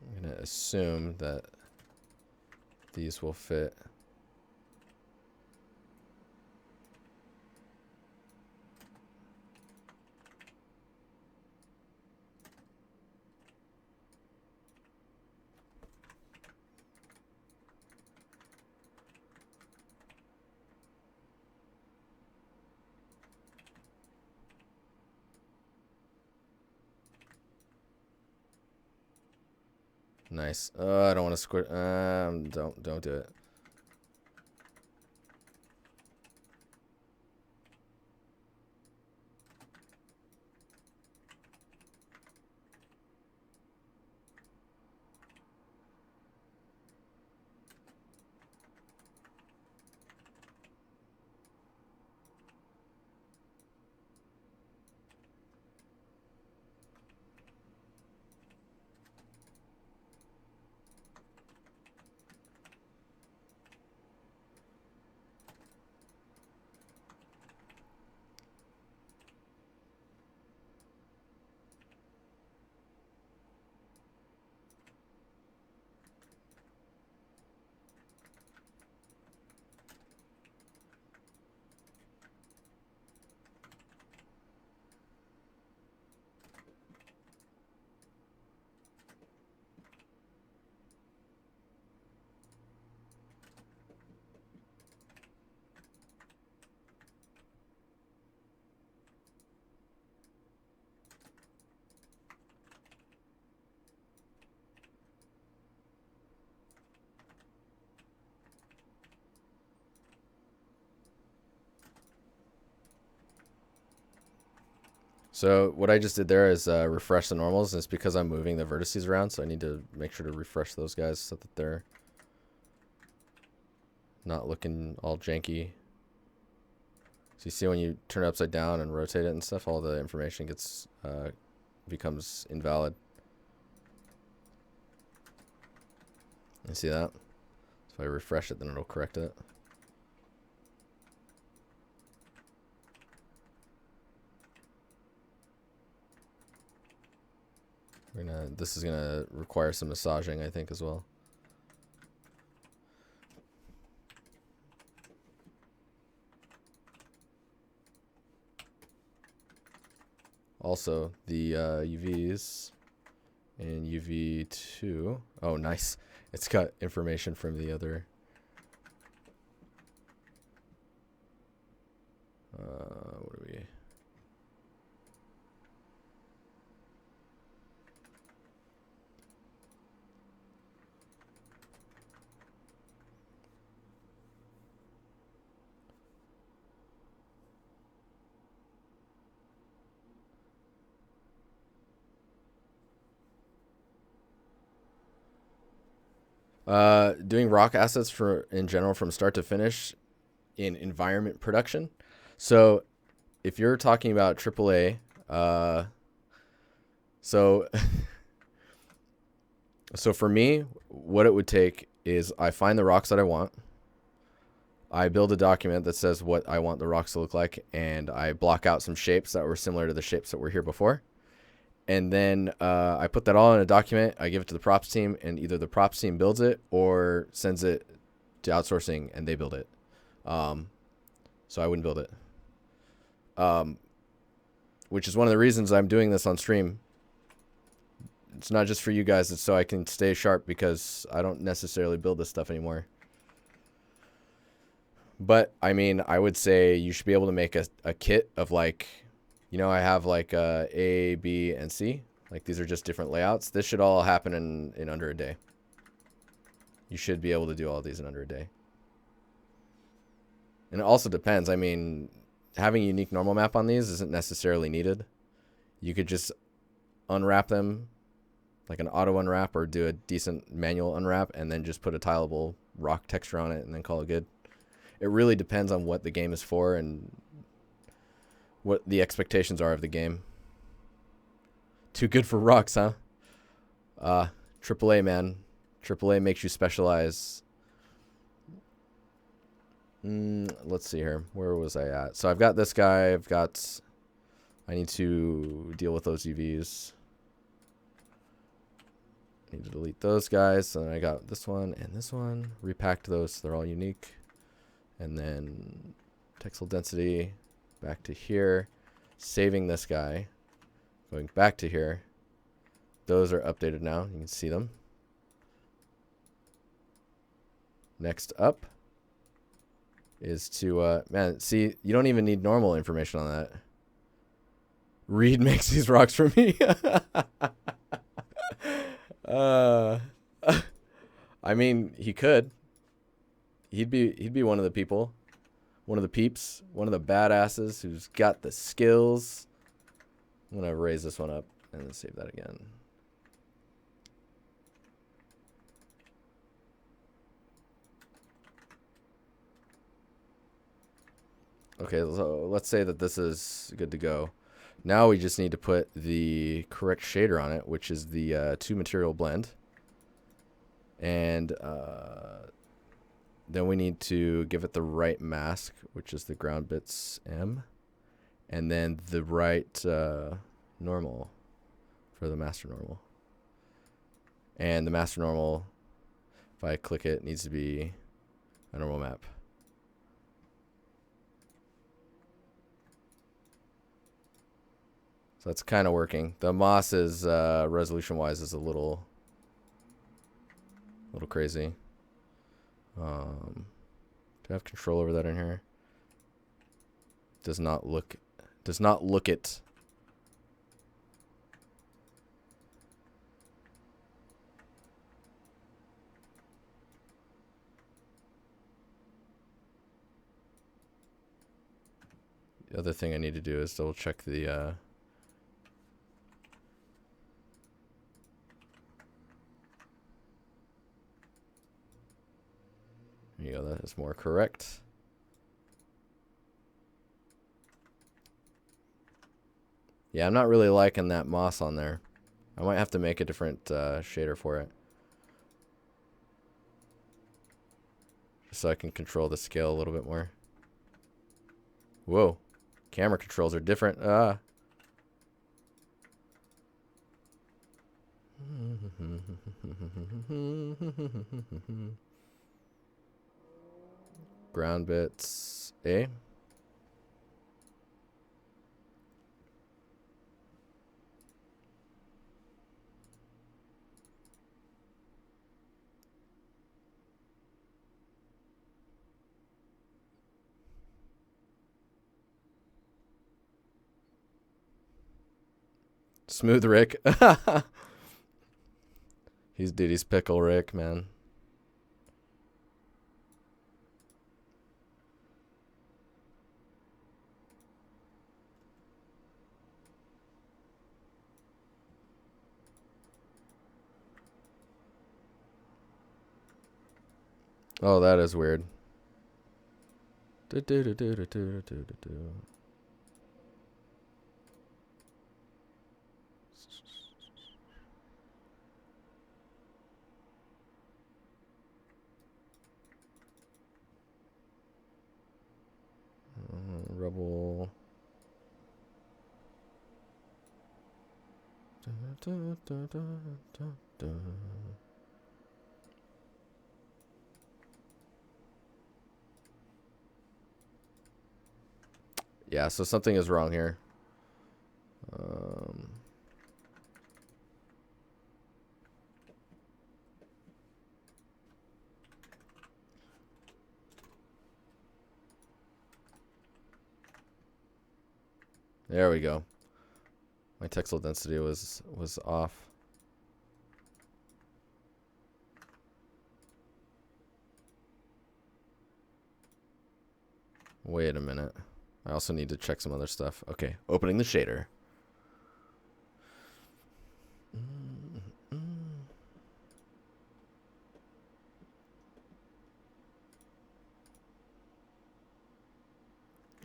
I'm going to assume that these will fit. Nice. I don't want to squirt. Don't do it. So what I just did there is refresh the normals, and it's because I'm moving the vertices around, so I need to make sure to refresh those guys so that they're not looking all janky. So you see when you turn it upside down and rotate it and stuff, all the information gets becomes invalid. You see that? So if I refresh it, then it'll correct it. This is gonna require some massaging, I think, as well. Also, the UVs And UV2. Oh, nice. It's got information from the other. What do we? Doing rock assets for in general from start to finish in environment production. So if you're talking about AAA, so so for me, what it would take is I find the rocks that I want. I build a document that says what I want the rocks to look like, and I block out some shapes that were similar to the shapes that were here before. And then I put that all in a document. I give it to the props team, and either the props team builds it or sends it to outsourcing, and they build it. So I wouldn't build it. Which is one of the reasons I'm doing this on stream. It's not just for you guys. It's so I can stay sharp, because I don't necessarily build this stuff anymore. But, I mean, I would say you should be able to make a kit of, like, you know, I have, like, A, B, and C. Like, these are just different layouts. This should all happen in under a day. You should be able to do all these in under a day. And it also depends. I mean, having a unique normal map on these isn't necessarily needed. You could just unwrap them, like an auto unwrap, or do a decent manual unwrap, and then just put a tileable rock texture on it and then call it good. It really depends on what the game is for and what the expectations are of the game. Too good for rocks, huh? AAA, man. AAA makes you specialize. Let's see here. Where was I at? So I've got this guy. I need to deal with those UVs. I need to delete those guys. And then I got this one and this one. Repacked those. They're all unique. And then texel density back to here. Saving this guy. Going back to here. Those are updated now. You can see them. Next up is to, man, see, you don't even need normal information on that. Reed makes these rocks for me. I mean, he could. He'd be one of the people, one of the peeps, one of the badasses who's got the skills. I'm gonna raise this one up and then save that again. Okay, so let's say that this is good to go. Now we just need to put the correct shader on it, which is the 2 material blend. And then we need to give it the right mask, which is the ground bits M. And then the right normal for the master normal. And the master normal, if I click it, needs to be a normal map. So that's kind of working. The moss is resolution-wise is a little crazy. Do I have control over that in here? Does not look it. The other thing I need to do is double check the there you go, that is more correct. Yeah, I'm not really liking that moss on there. I might have to make a different shader for it. Just so I can control the scale a little bit more. Whoa. Camera controls are different. Ground bits A. Smooth Rick. He's Pickle Rick, man. Oh, that is weird. Rebel. Yeah, so something is wrong here. There we go. My textile density was off. Wait a minute. I also need to check some other stuff. Okay, opening the shader.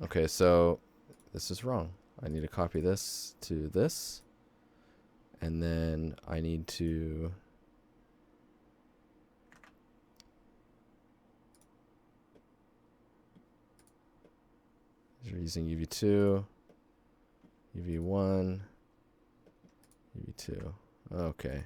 Okay, so this is wrong. I need to copy this to this. And then I need to... You're using UV2, UV1, UV2. Okay.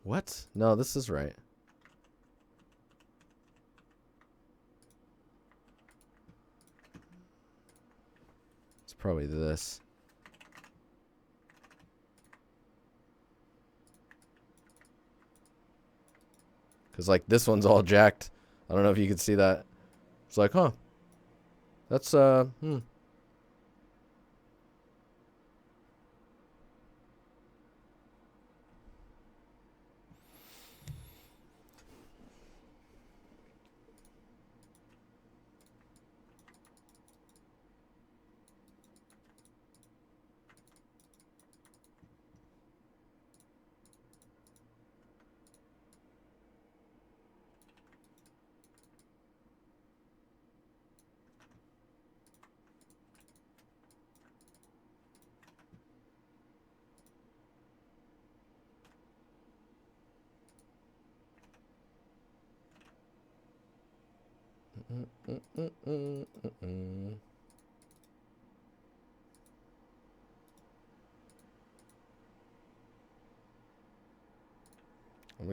What? No, this is right. It's probably this. Because, like, this one's all jacked. I don't know if you can see that. It's like, huh. That's, I'm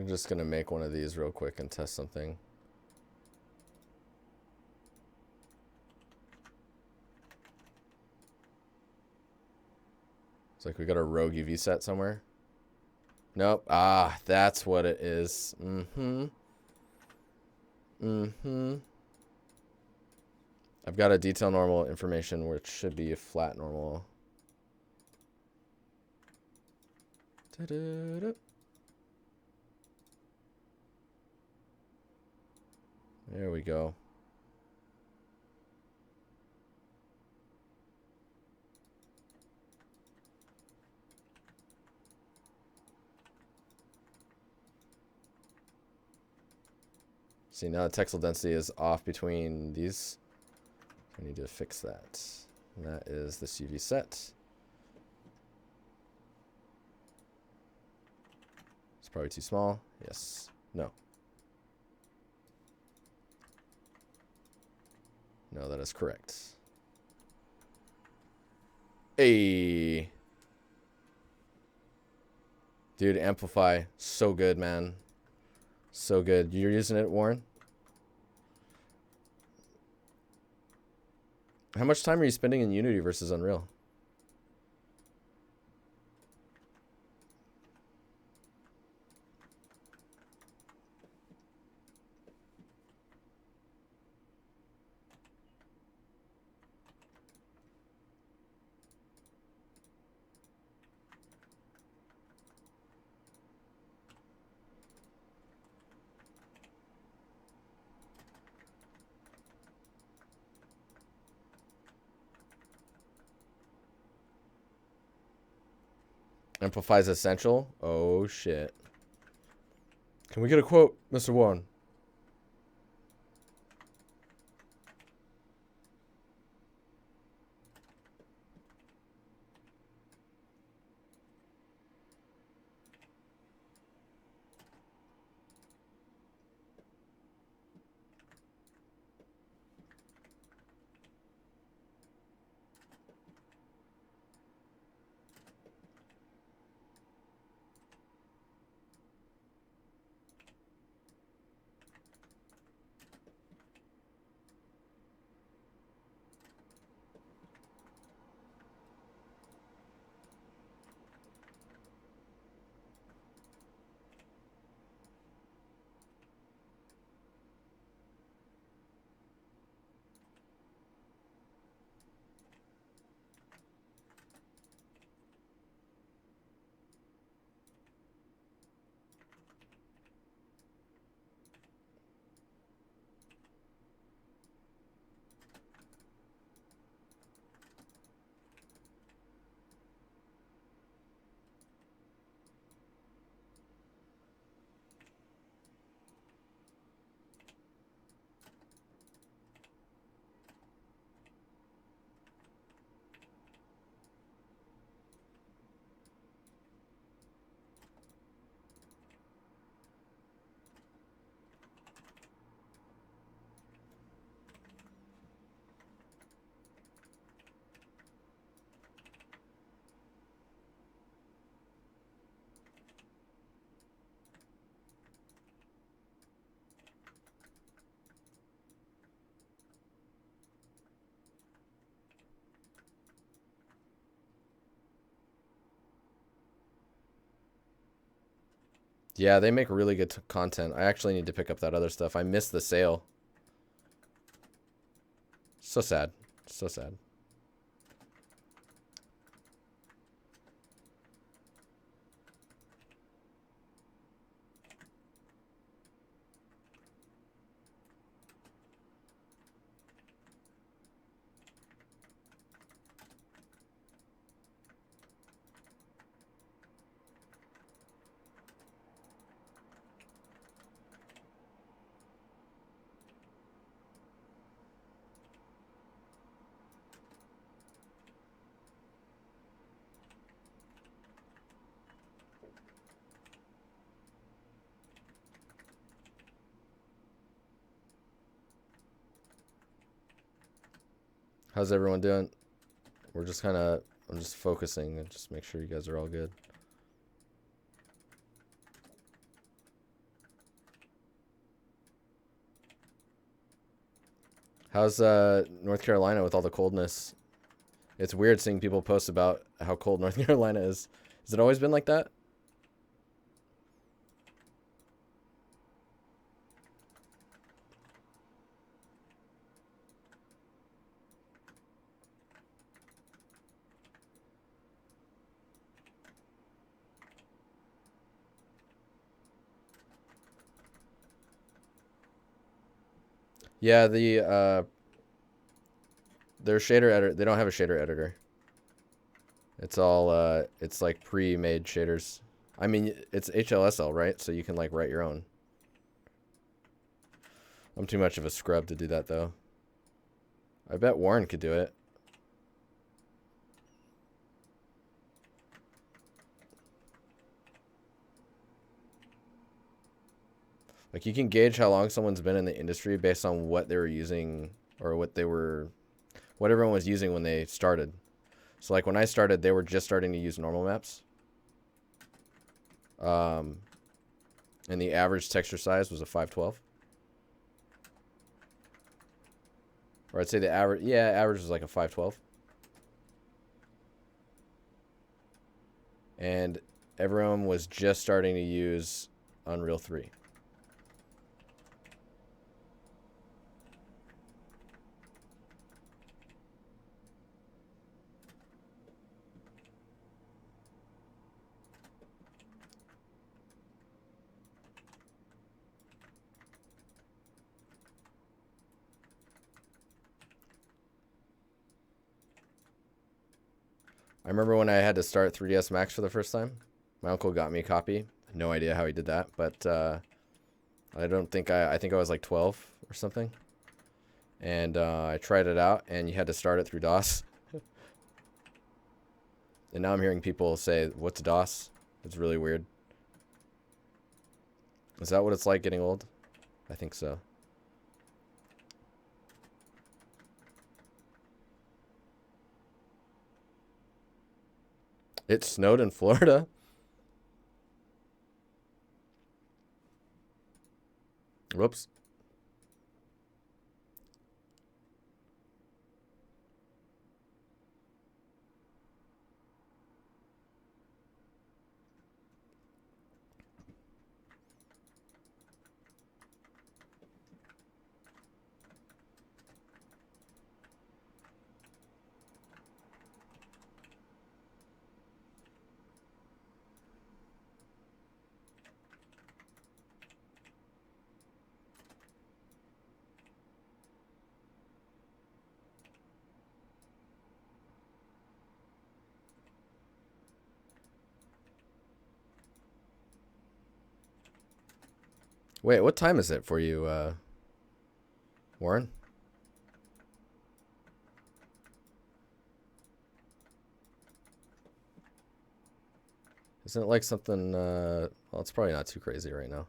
just going to make one of these real quick and test something. It's like we got a rogue UV set somewhere. Nope. Ah, that's what it is. I've got a detail normal information, which should be a flat normal. Da-da-da. There we go. See, now the textile density is off between these. I need to fix that. And that is this UV set. It's probably too small. Yes. No. No, that is correct. Hey. Dude, Amplify. So good, man. So good. You're using it, Warren? How much time are you spending in Unity versus Unreal? Amplifies essential. Oh shit. Can we get a quote, Mr. Warren? Yeah, they make really good content. I actually need to pick up that other stuff. I missed the sale. So sad. So sad. How's everyone doing? We're just kind of, I'm just focusing and just make sure you guys are all good. How's North Carolina with all the coldness? It's weird seeing people post about how cold North Carolina is. Has it always been like that? Yeah, their shader editor, they don't have a shader editor. It's all it's like pre-made shaders. I mean, it's HLSL, right? So you can like write your own. I'm too much of a scrub to do that though. I bet Warren could do it. Like you can gauge how long someone's been in the industry based on what they were using or what everyone was using when they started. So like when I started, they were just starting to use normal maps. And the average texture size was a 512. Or I'd say the average, yeah, average was like a 512. And everyone was just starting to use Unreal 3. remember when I had to start 3ds Max for the first time. My uncle got me a copy. No idea how he did that, but I don't think I think I was like 12 or something. And I tried it out, and you had to start it through DOS. And now I'm hearing people say, "What's DOS?" It's really weird. Is that what it's like getting old? I think so. It snowed in Florida. Whoops. Wait, what time is it for you, Warren? Isn't it like something, well, it's probably not too crazy right now.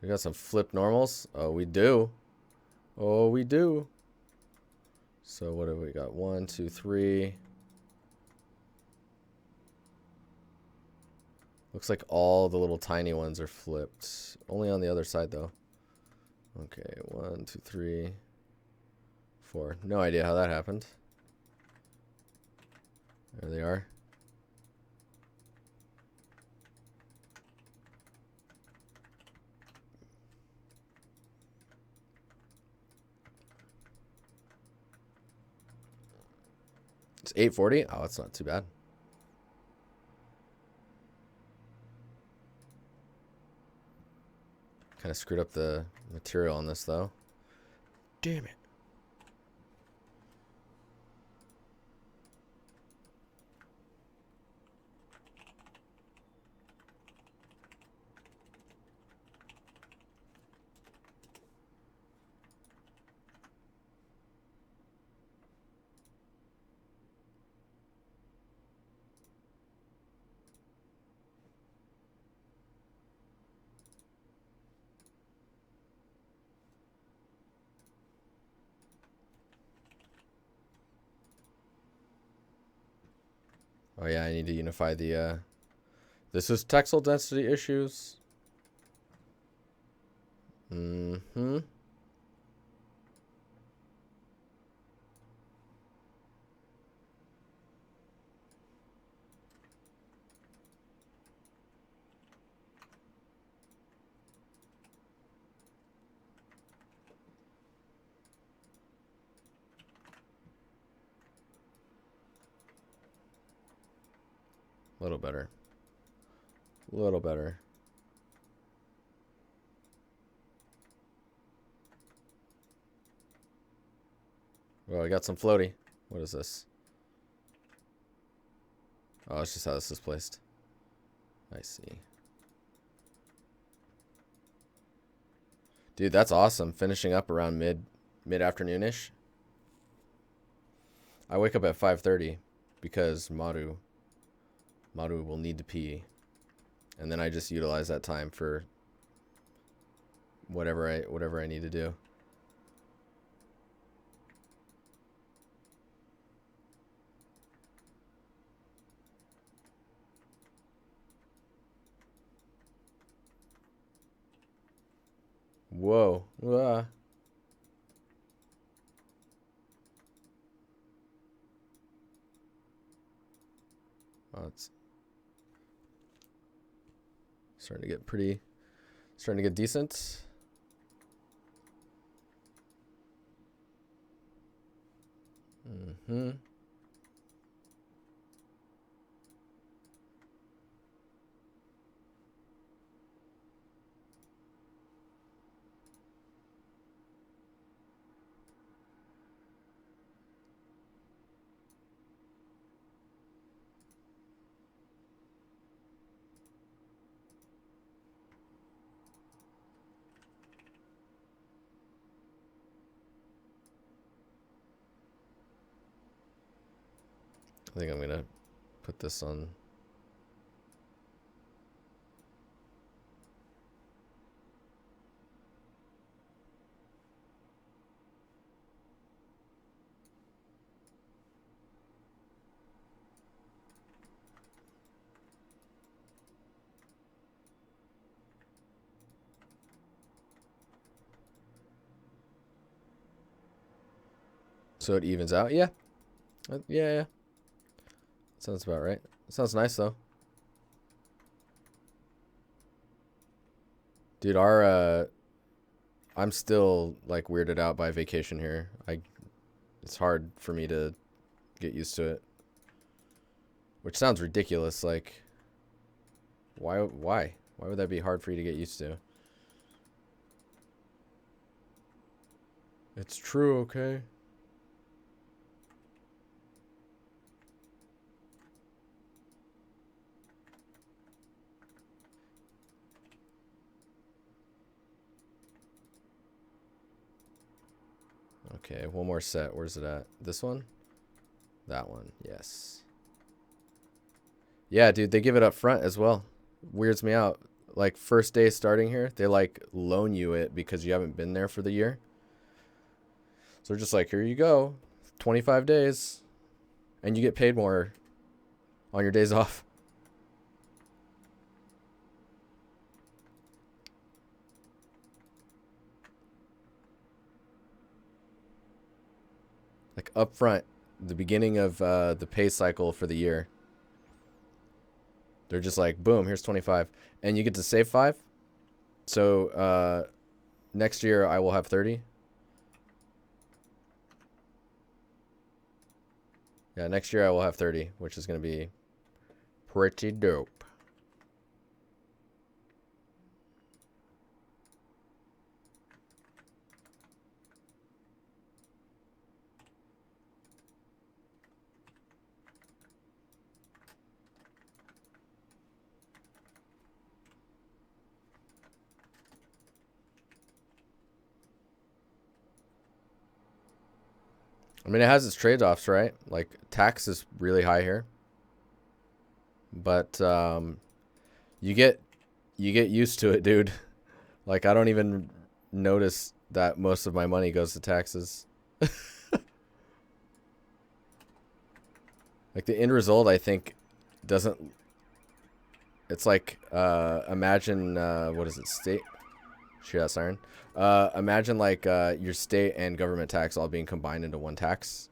We got some flip normals. Oh, we do. Oh, we do. So what have we got? 1, 2, 3. Looks like all the little tiny ones are flipped. Only on the other side, though. Okay, 1, 2, 3, 4. No idea how that happened. There they are. It's 840. Oh, it's not too bad. Kind of screwed up the material on this, though. Damn it. Oh yeah, I need to unify the, this is textile density issues. Mm-hmm. A little better. A little better. Well, I got some floaty. What is this? Oh, it's just how this is placed. I see. Dude, that's awesome. Finishing up around mid-afternoon-ish. I wake up at 5:30 because Maru will need to pee. And then I just utilize that time for whatever I need to do. Whoa. Ah. Oh, it's starting to get decent. Mm-hmm. I think I'm gonna put this on. So it evens out. Yeah. Yeah. Sounds about right. Sounds nice though. Dude, I'm still like weirded out by vacation here. It's hard for me to get used to it. Which sounds ridiculous. Like, why would that be hard for you to get used to? It's true, okay? Okay, one more set. Where's it at? This one? That one. Yes. Yeah, dude, they give it up front as well. Weirds me out. Like, first day starting here, they like loan you it because you haven't been there for the year. So they're just like, here you go. 25 days. And you get paid more on your days off. Like up front, the beginning of the pay cycle for the year. They're just like, boom, here's 25. And you get to save 5. So next year I will have 30. Yeah, next year I will have 30, which is going to be pretty dope. I mean, it has its trade-offs, right? Like, tax is really high here. But you get used to it, dude. Like, I don't even notice that most of my money goes to taxes. Like, the end result, I think, doesn't... It's like, imagine, what is it, state? Shoot that siren. Imagine, like, your state and government tax all being combined into one tax.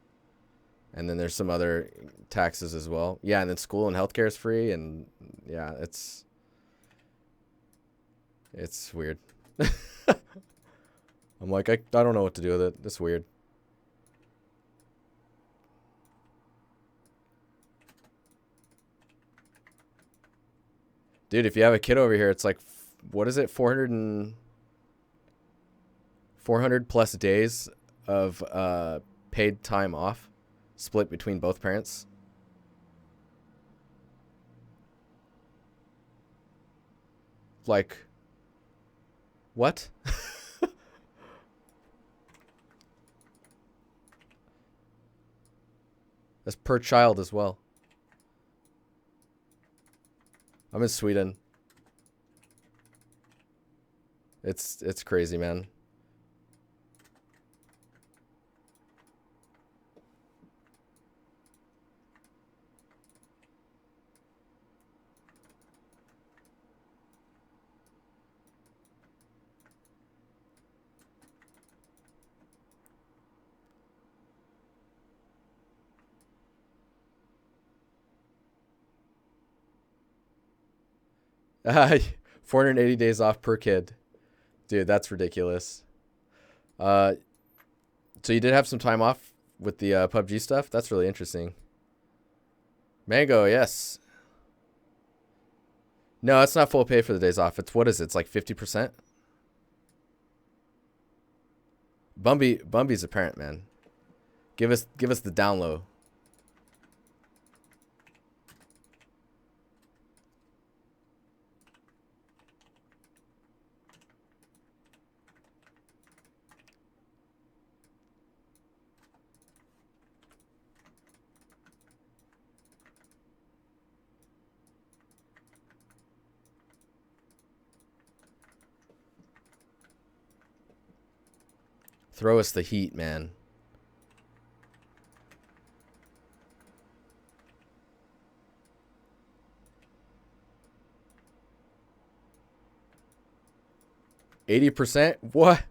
And then there's some other taxes as well. Yeah, and then school and healthcare is free, and yeah, it's weird. I'm like, I don't know what to do with it. It's weird. Dude, if you have a kid over here, it's like, what is it, 400 plus days of paid time off, split between both parents. Like, what? That's per child as well. I'm in Sweden. It's crazy, man. 480 days off per kid. Dude, that's ridiculous. So you did have some time off with the PUBG stuff? That's really interesting. Mango, yes. No, it's not full pay for the days off. It's, what is it? It's like 50%? Bumby's a parent, man. Give us the down low. Throw us the heat, man. %? What?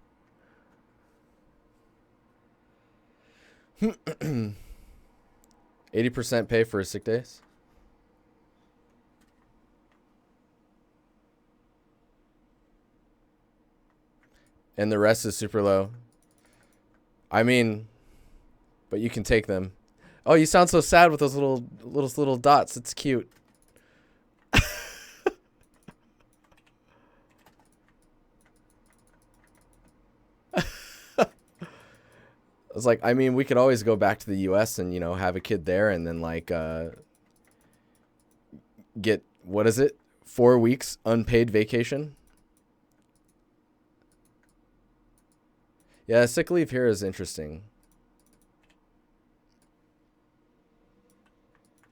80% pay for sick days? And the rest is super low. I mean, but you can take them. Oh, you sound so sad with those little dots. It's cute. I was like, I mean, we could always go back to the US and, you know, have a kid there and then like get, what is it? 4 weeks unpaid vacation. Yeah, sick leave here is interesting.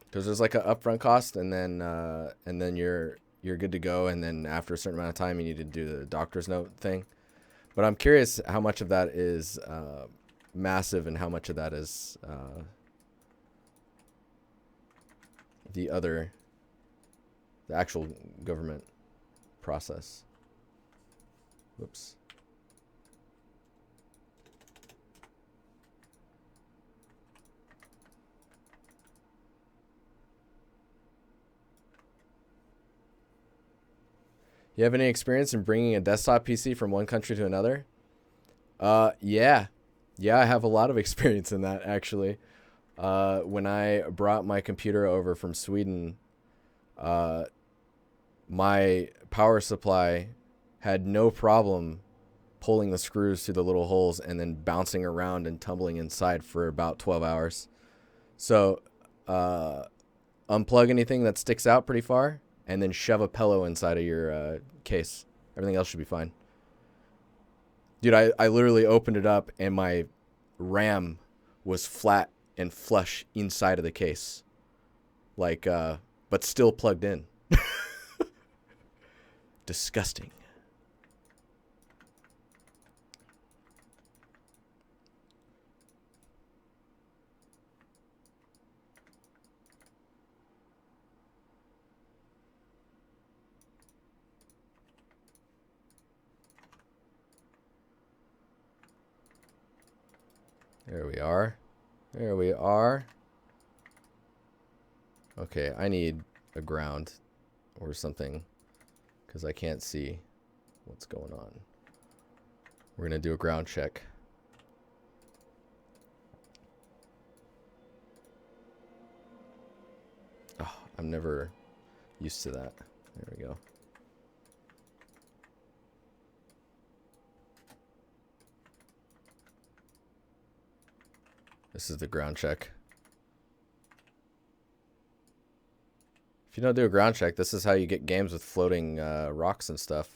Because there's like an upfront cost and then you're good to go, and then after a certain amount of time you need to do the doctor's note thing. But I'm curious how much of that is massive and how much of that is the actual government process. Whoops. You have any experience in bringing a desktop PC from one country to another? Yeah. Yeah, I have a lot of experience in that, actually. When I brought my computer over from Sweden, my power supply had no problem pulling the screws through the little holes and then bouncing around and tumbling inside for about 12 hours. So, unplug anything that sticks out pretty far, and then shove a pillow inside of your case. Everything else should be fine. Dude, I literally opened it up and my RAM was flat and flush inside of the case. Like, but still plugged in. Disgusting. There we are. There we are. Okay, I need a ground or something because I can't see what's going on. We're going to do a ground check. Oh, I'm never used to that. There we go. This is the ground check. If you don't do a ground check, this is how you get games with floating rocks and stuff.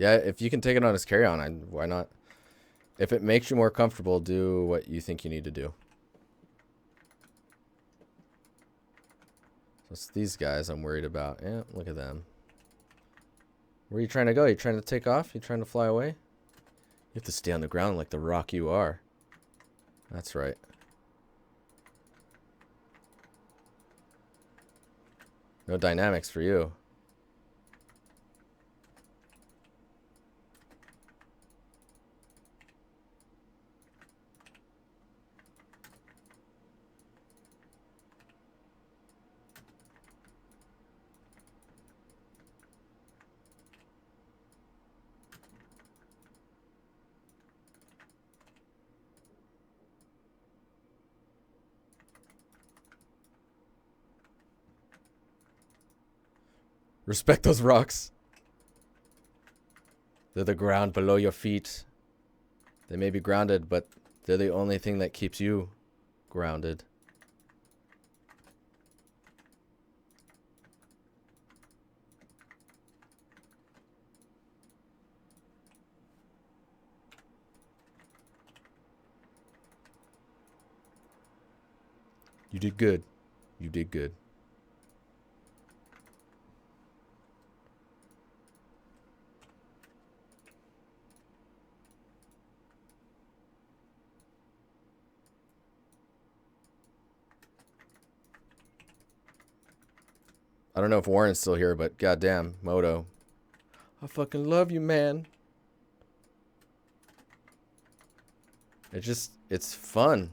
Yeah, if you can take it on as carry-on, why not? If it makes you more comfortable, do what you think you need to do. So it's these guys I'm worried about. Yeah, look at them. Where are you trying to go? You trying to take off? You trying to fly away? You have to stay on the ground like the rock you are. That's right. No dynamics for you. Respect those rocks. They're the ground below your feet. They may be grounded, but they're the only thing that keeps you grounded. You did good. You did good. I don't know if Warren's still here, but goddamn, Moto. I fucking love you, man. It's fun.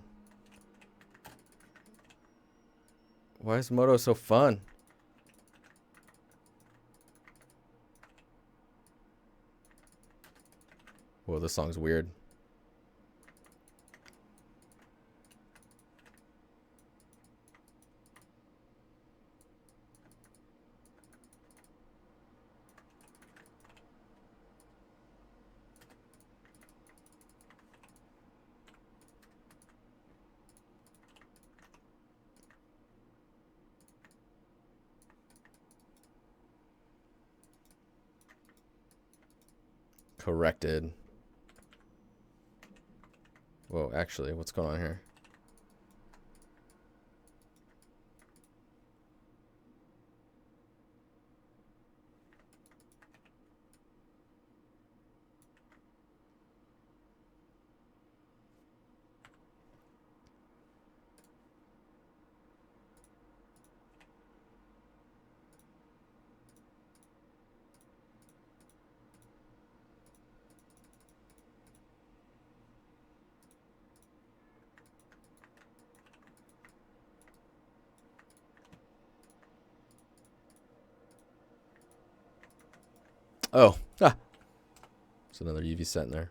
Why is Moto so fun? Whoa, this song's weird. Corrected. Whoa, actually, what's going on here? Oh, ah. There's another UV set in there.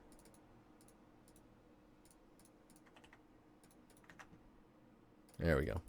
There we go.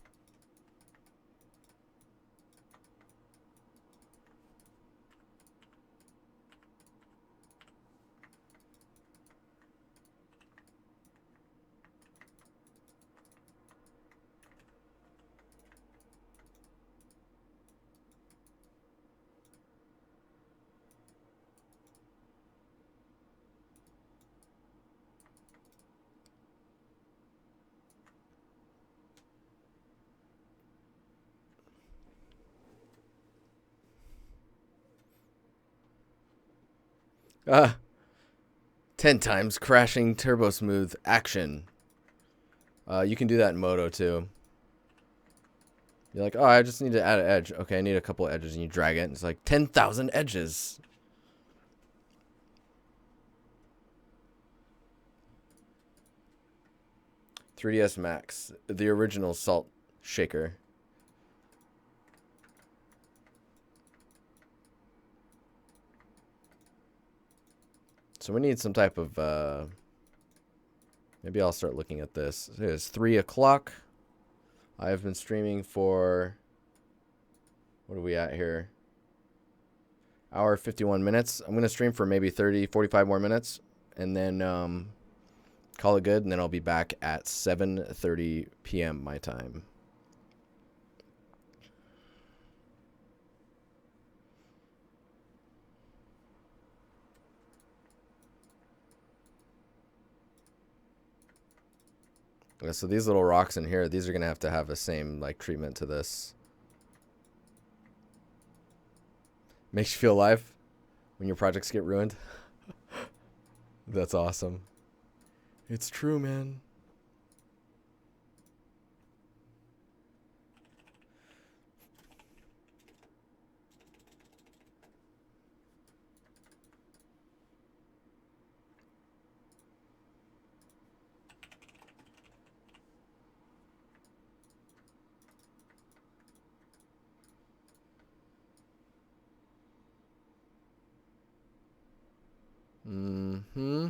Ah. 10 times crashing turbo smooth action. You can do that in Moto too. You're like, oh, I just need to add an edge. Okay, I need a couple edges, and you drag it. And it's like 10,000 edges. $3DS Max, the original salt shaker. So we need some type of, maybe I'll start looking at this. It is 3 o'clock. I have been streaming for, what are we at here? Hour 51 minutes. I'm going to stream for maybe 30, 45 more minutes. And then call it good. And then I'll be back at 7:30 p.m. my time. Okay, so these little rocks in here, these are gonna have to have the same like treatment to this. Makes you feel alive when your projects get ruined. That's awesome. It's true, man. Mm-hmm.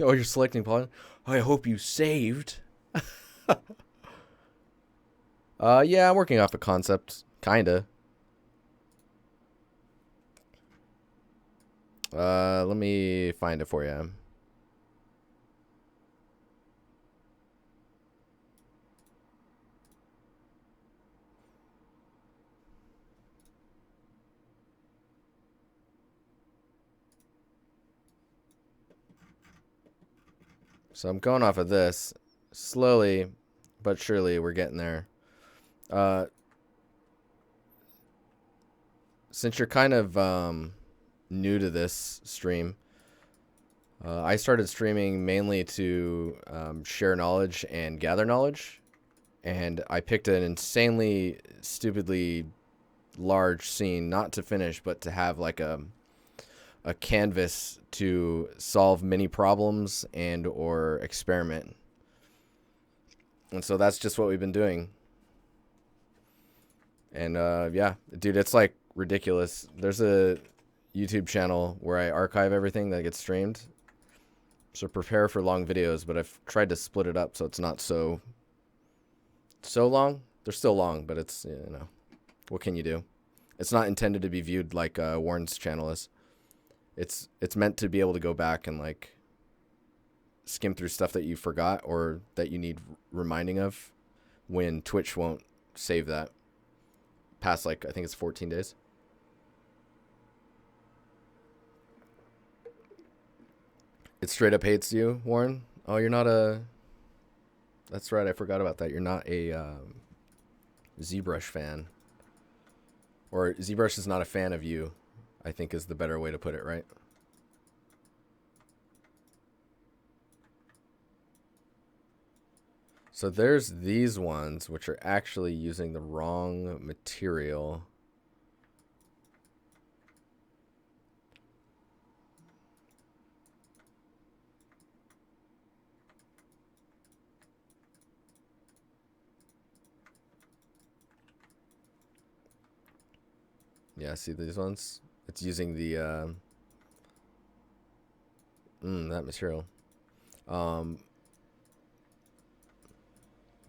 Oh, you're selecting polygon? I hope you saved. Yeah, I'm working off a concept, kinda. Let me find it for you. So I'm going off of this. Slowly, but surely we're getting there. Since you're kind of new to this stream, I started streaming mainly to share knowledge and gather knowledge. And I picked an insanely, stupidly large scene, not to finish, but to have like a canvas to solve many problems and or experiment. And so that's just what we've been doing. And yeah, dude, it's like ridiculous. There's a YouTube channel where I archive everything that gets streamed. So prepare for long videos, but I've tried to split it up so it's not so long. They're still long, but it's, you know, what can you do? It's not intended to be viewed like Warren's channel is. It's meant to be able to go back and like skim through stuff that you forgot or that you need reminding of when Twitch won't save that past, like, I think it's 14 days. It straight up hates you, Warren. Oh, you're not a... That's right, I forgot about that. You're not a ZBrush fan. Or ZBrush is not a fan of you, I think is the better way to put it, right? So there's these ones, which are actually using the wrong material. Yeah, see these ones? It's using the that material.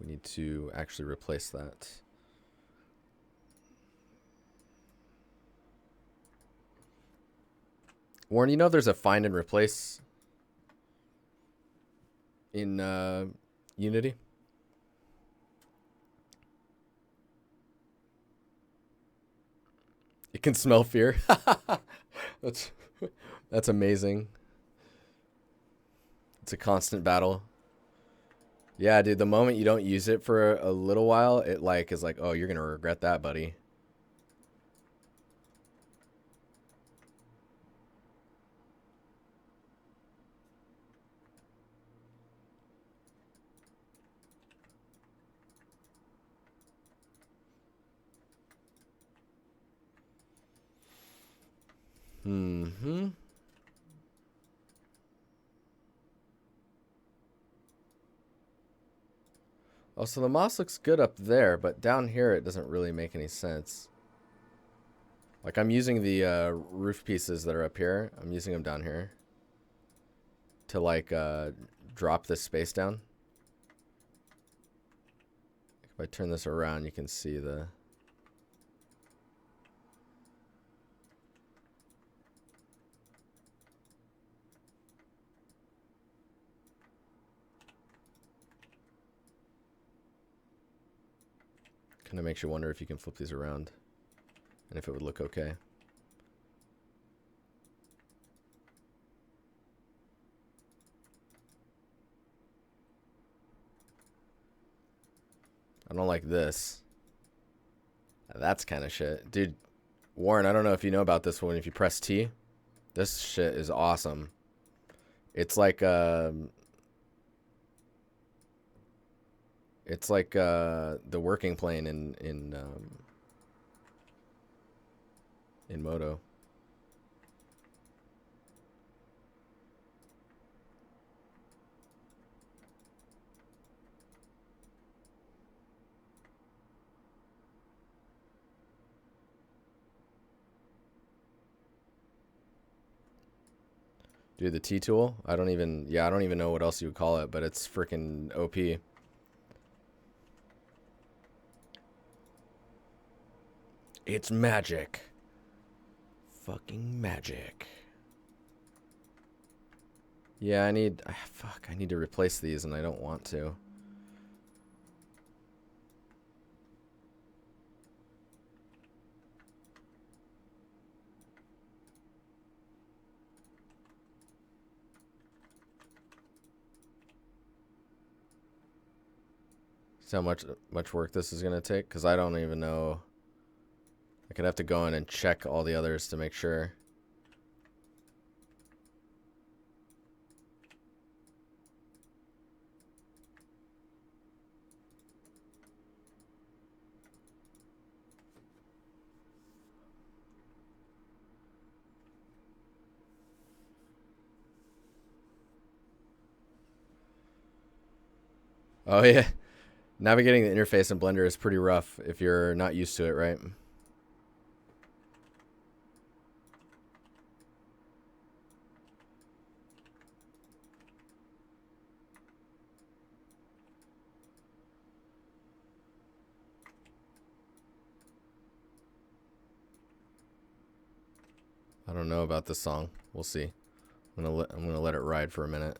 We need to actually replace that. Warren, you know there's a find and replace in Unity? It can smell fear. That's amazing. It's a constant battle. Yeah, dude, the moment you don't use it for a little while, it like is like, oh, you're gonna regret that, buddy. Mm-hmm. Oh, so the moss looks good up there, but down here it doesn't really make any sense. Like, I'm using the roof pieces that are up here. I'm using them down here to, like, drop this space down. If I turn this around, you can see the... Kind of makes you wonder if you can flip these around and if it would look okay. I don't like this. That's kind of shit. Dude, Warren, I don't know if you know about this one. If you press T, this shit is awesome. It's like the working plane in Moto. Dude, the T tool, I don't even know what else you would call it, but it's freaking OP. It's magic. Fucking magic. Yeah, I need to replace these and I don't want to. See how much work this is gonna take? Because I don't even know. I could have to go in and check all the others to make sure. Oh yeah. Navigating the interface in Blender is pretty rough if you're not used to it, right? I don't know about this song. We'll see. I'm gonna let it ride for a minute.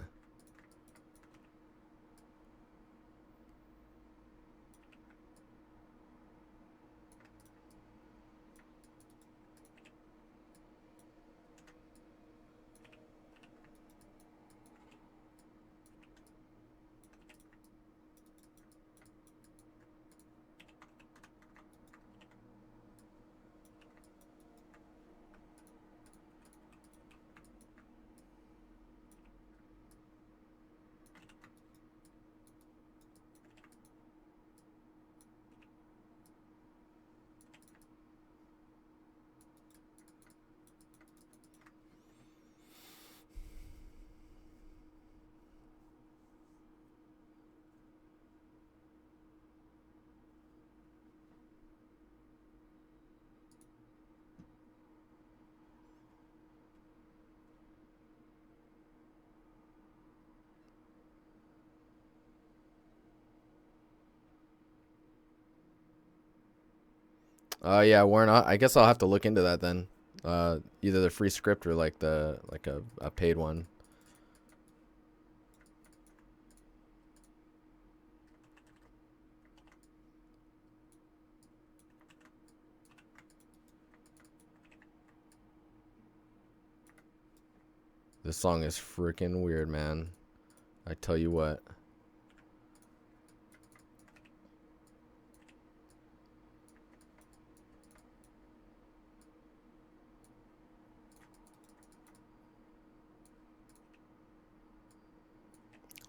Yeah, Warren, I guess I'll have to look into that then. Either the free script or like a paid one. This song is freaking weird, man. I tell you what.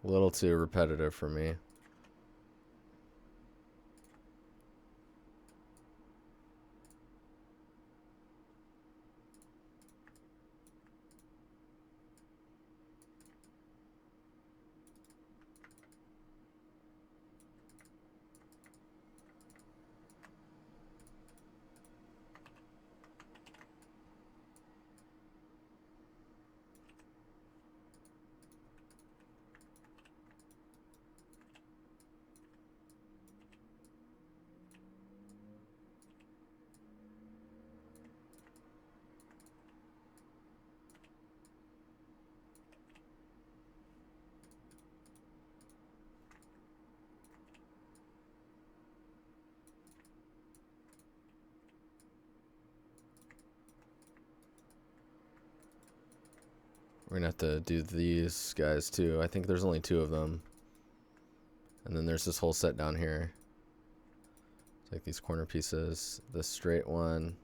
A little too repetitive for me. We're gonna have to do these guys too. I think there's only 2 of them. And then there's this whole set down here. Like these corner pieces, this straight one.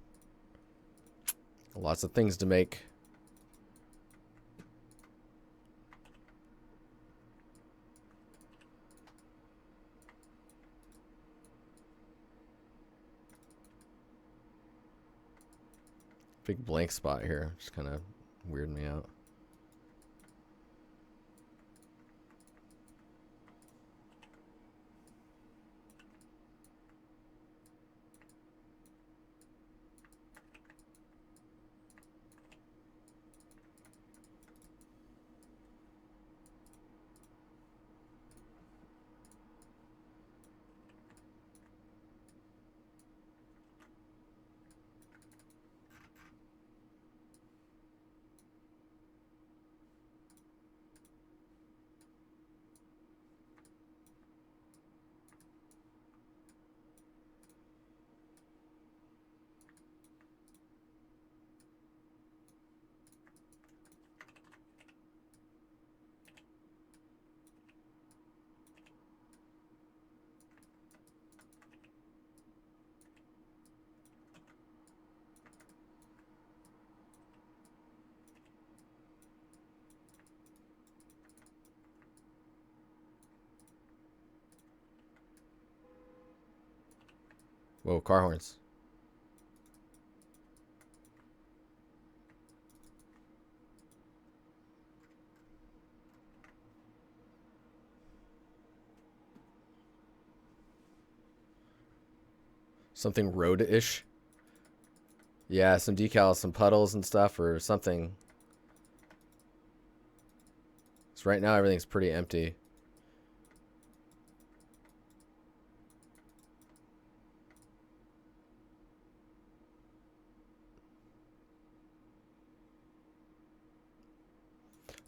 Lots of things to make. Big blank spot here, just kind of weirded me out. Whoa, car horns. Something road-ish. Yeah, some decals, some puddles and stuff, or something. So right now everything's pretty empty.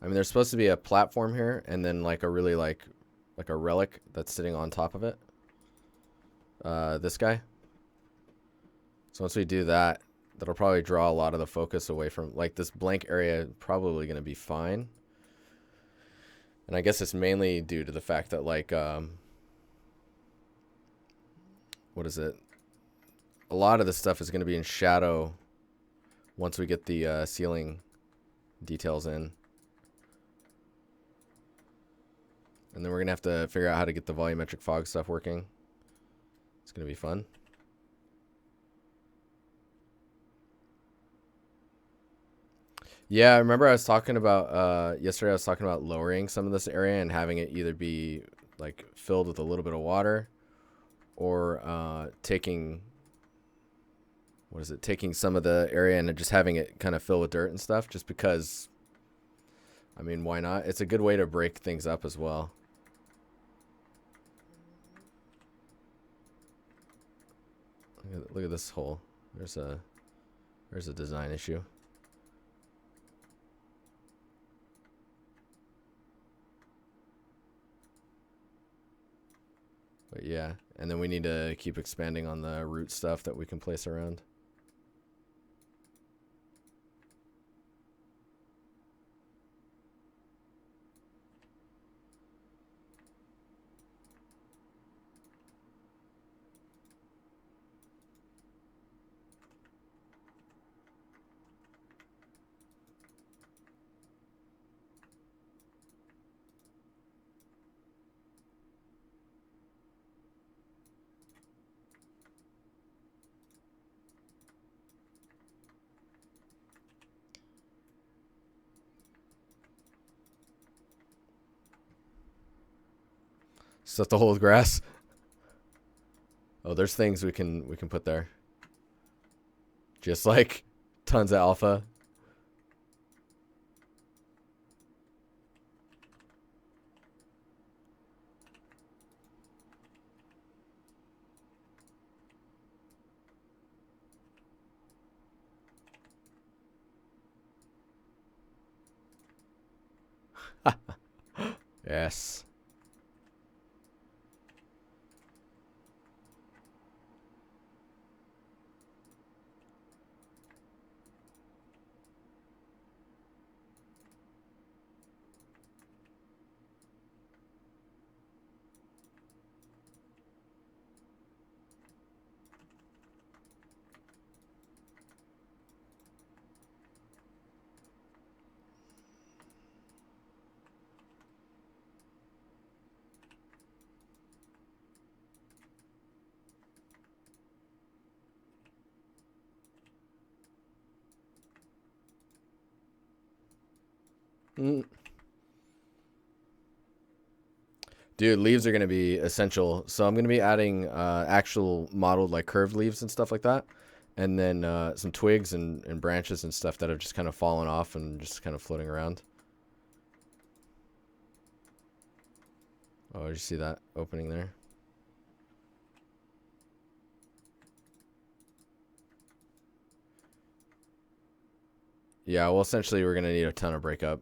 I mean, there's supposed to be a platform here, and then like a really like a relic that's sitting on top of it. This guy. So once we do that, that'll probably draw a lot of the focus away from, like, this blank area. Probably going to be fine. And I guess it's mainly due to the fact that, like, what is it? A lot of this stuff is going to be in shadow once we get the ceiling details in. And then we're going to have to figure out how to get the volumetric fog stuff working. It's going to be fun. Yeah, I remember I was talking about, yesterday I was talking about lowering some of this area and having it either be, like, filled with a little bit of water or taking, what is it, taking some of the area and just having it kind of fill with dirt and stuff, just because, I mean, why not? It's a good way to break things up as well. Look at this hole. There's a design issue. But yeah, and then we need to keep expanding on the root stuff that we can place around. Stuff to hold grass. Oh, there's things we can put there. Just like tons of alpha. Yes. Mm. Dude, leaves are going to be essential. So I'm going to be adding actual modeled like curved leaves and stuff like that. And then some twigs and branches and stuff that have just kind of fallen off and just kind of floating around. Oh, did you see that opening there? Yeah, well, essentially we're going to need a ton of breakup.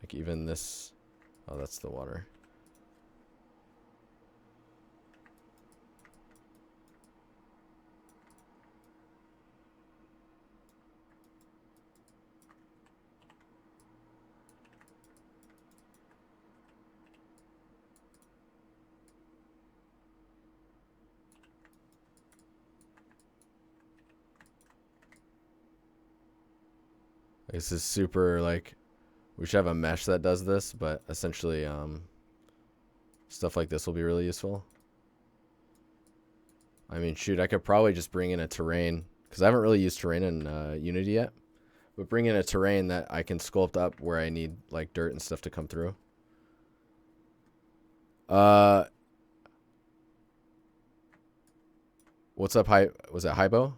Like even this, oh, that's the water. This is super like, we should have a mesh that does this, but essentially stuff like this will be really useful. I mean, shoot, I could probably just bring in a terrain because I haven't really used terrain in Unity yet, but bring in a terrain that I can sculpt up where I need like dirt and stuff to come through. What's up, was it Hybo?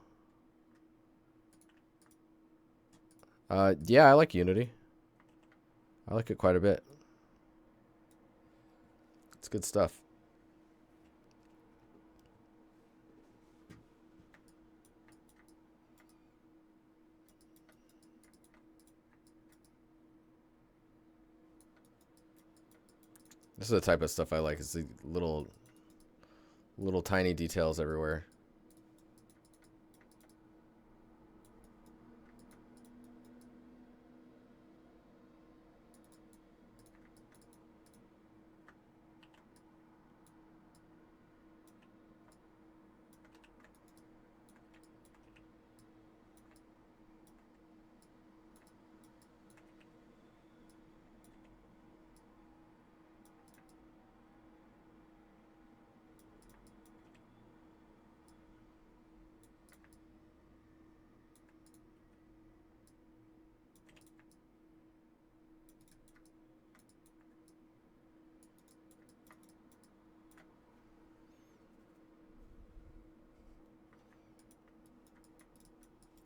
Yeah, I like Unity. I like it quite a bit. It's good stuff. This is the type of stuff I like. It's the little tiny details everywhere.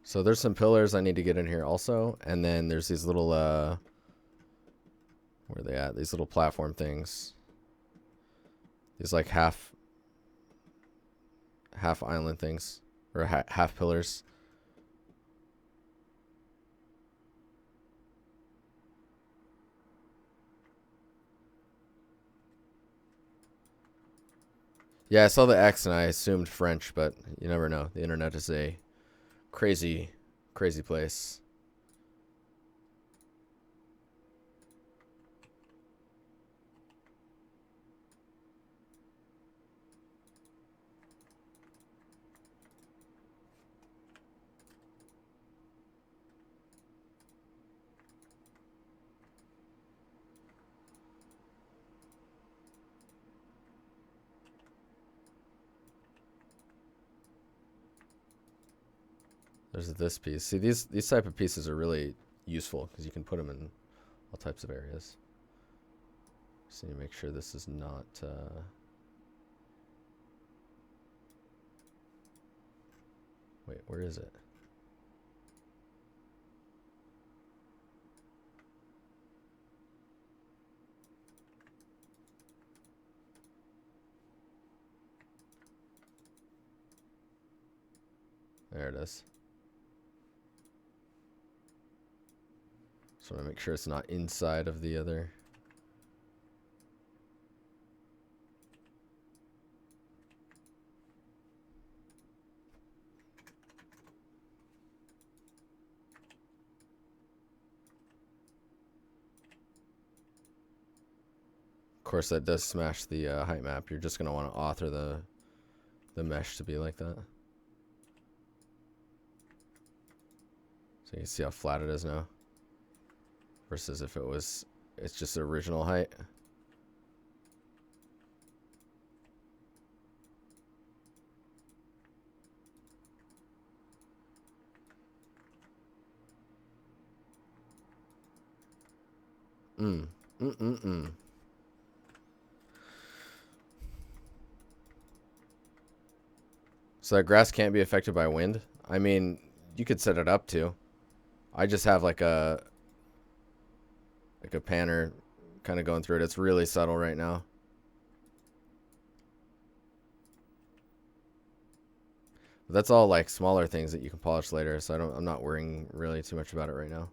So there's some pillars I need to get in here also, and then there's these little where are they at? These little platform things. These like half island things, or half pillars. Yeah, I saw the X and I assumed French, but you never know. The internet is a crazy place. There's this piece. See, these type of pieces are really useful because you can put them in all types of areas. Just need to make sure this is not wait, where is it? There it is. Just want to make sure it's not inside of the other. Of course, that does smash the height map. You're just going to want to author the mesh to be like that. So you can see how flat it is now. Versus if it was It's just the original height. So that grass can't be affected by wind? I mean, you could set it up to. I just have like a panner kind of going through it. It's really subtle right now. But that's all like smaller things that you can polish later, so I'm not worrying really too much about it right now.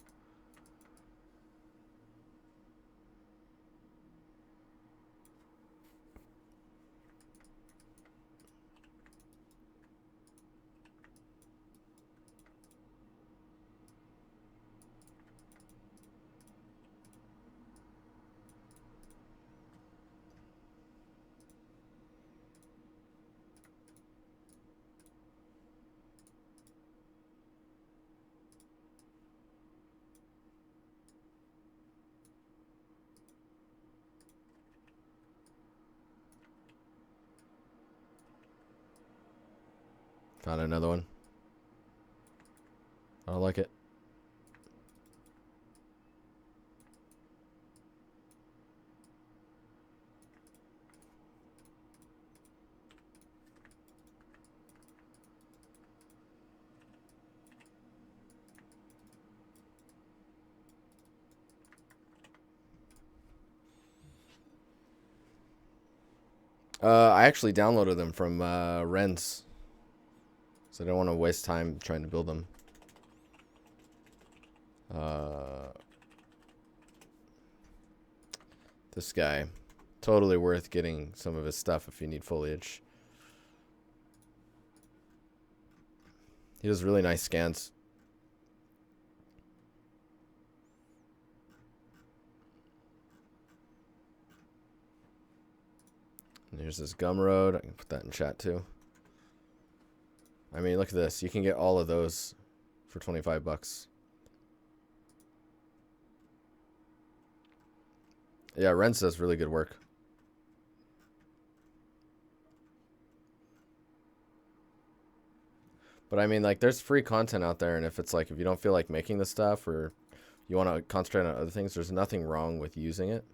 Found another one. I don't like it. I actually downloaded them from Ren's. So I don't want to waste time trying to build them. This guy. Totally worth getting some of his stuff if you need foliage. He does really nice scans. And here's this Gumroad. I can put that in chat too. I mean, look at this. You can get all of those for 25 bucks. Yeah, Ren's does really good work. But I mean, like, there's free content out there, and if it's like, if you don't feel like making the stuff or you want to concentrate on other things, there's nothing wrong with using it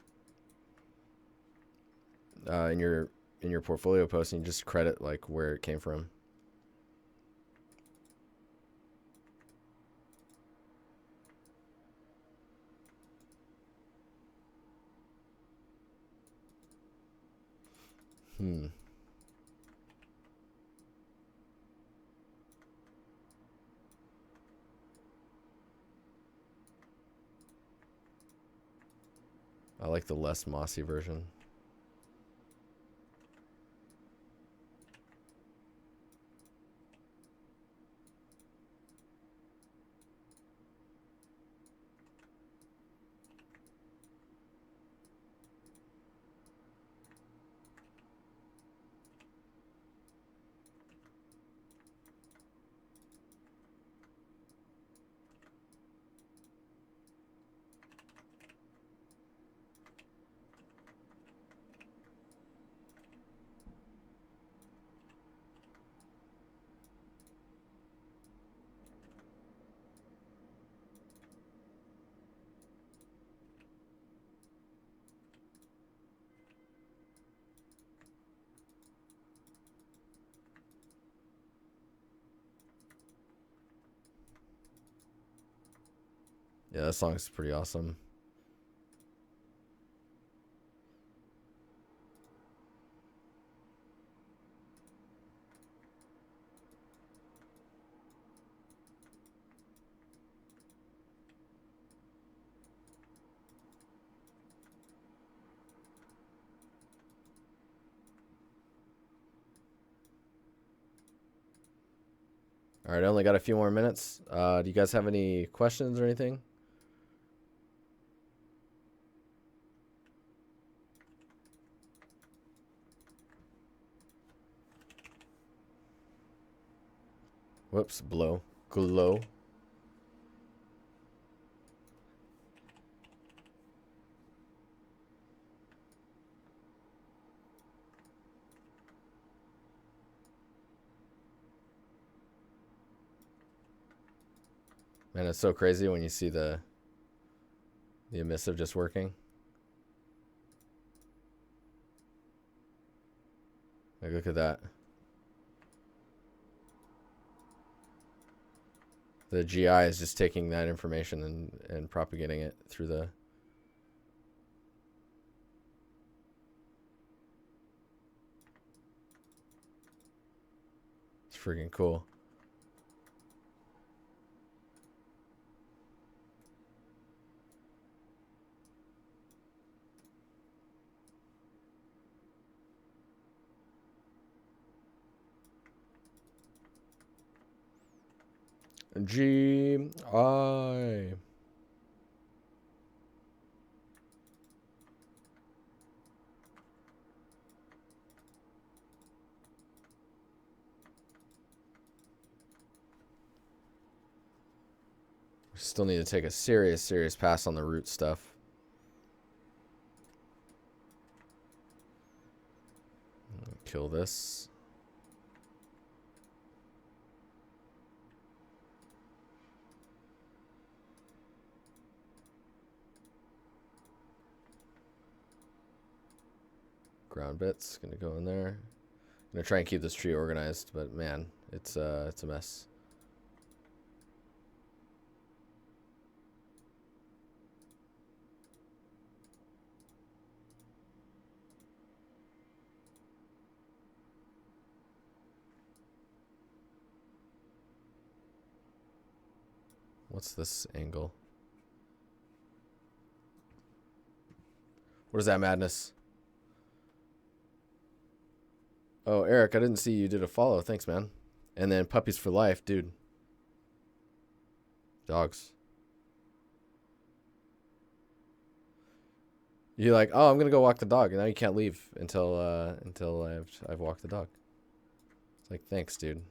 in your portfolio post, and you just credit like where it came from. I like the less mossy version. Yeah, that song's pretty awesome. All right, I only got a few more minutes. Do you guys have any questions or anything? Whoops, glow. Man, it's so crazy when you see the emissive just working. Like, look at that. The GI is just taking that information and propagating it through the... It's freaking cool. GI. Still need to take a serious pass on the root stuff. Kill this. Ground bits gonna go in there. Gonna try and keep this tree organized, but man, it's a mess. What's this angle? What is that madness? Oh, Eric, I didn't see you did a follow. Thanks, man. And then puppies for life, dude. Dogs. You're like, oh, I'm gonna go walk the dog, and now you can't leave until I've walked the dog. It's like, thanks, dude.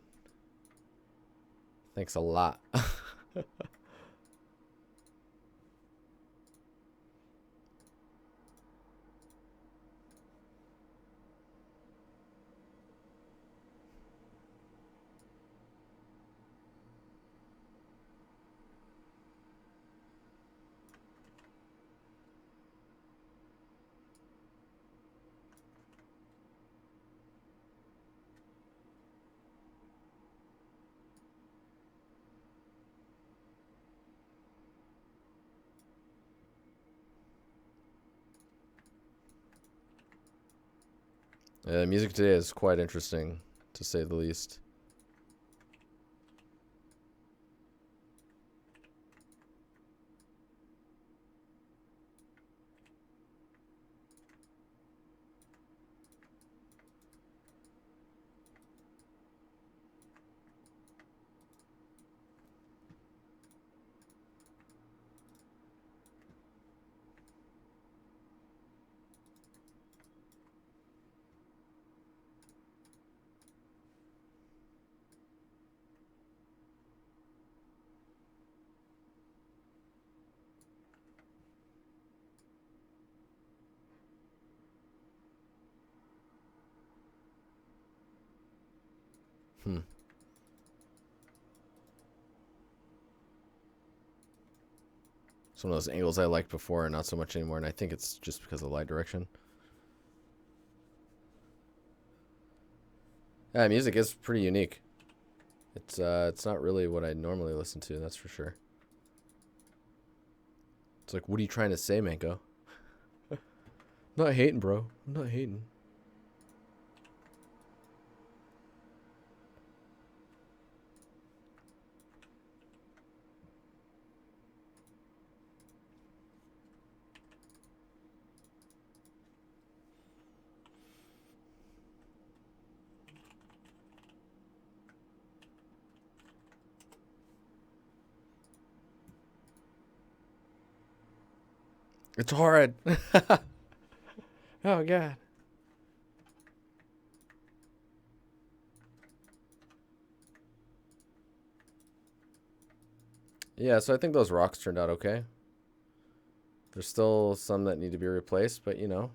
Thanks a lot. The music today is quite interesting, to say the least. It's one of those angles I liked before and not so much anymore, and I think it's just because of the light direction. Yeah, music is pretty unique. It's not really what I normally listen to, that's for sure. It's like, what are you trying to say, Manko? I'm not hating, bro. I'm not hating. It's hard. Oh, God. Yeah, so I think those rocks turned out okay. There's still some that need to be replaced, but you know.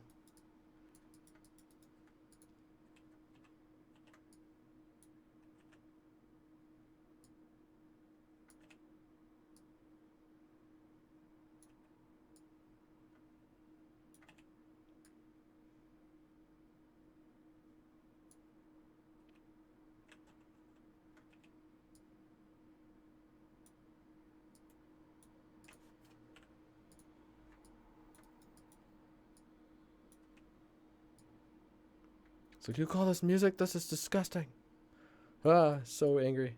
It's like, you call this music? This is disgusting. Ah, so angry.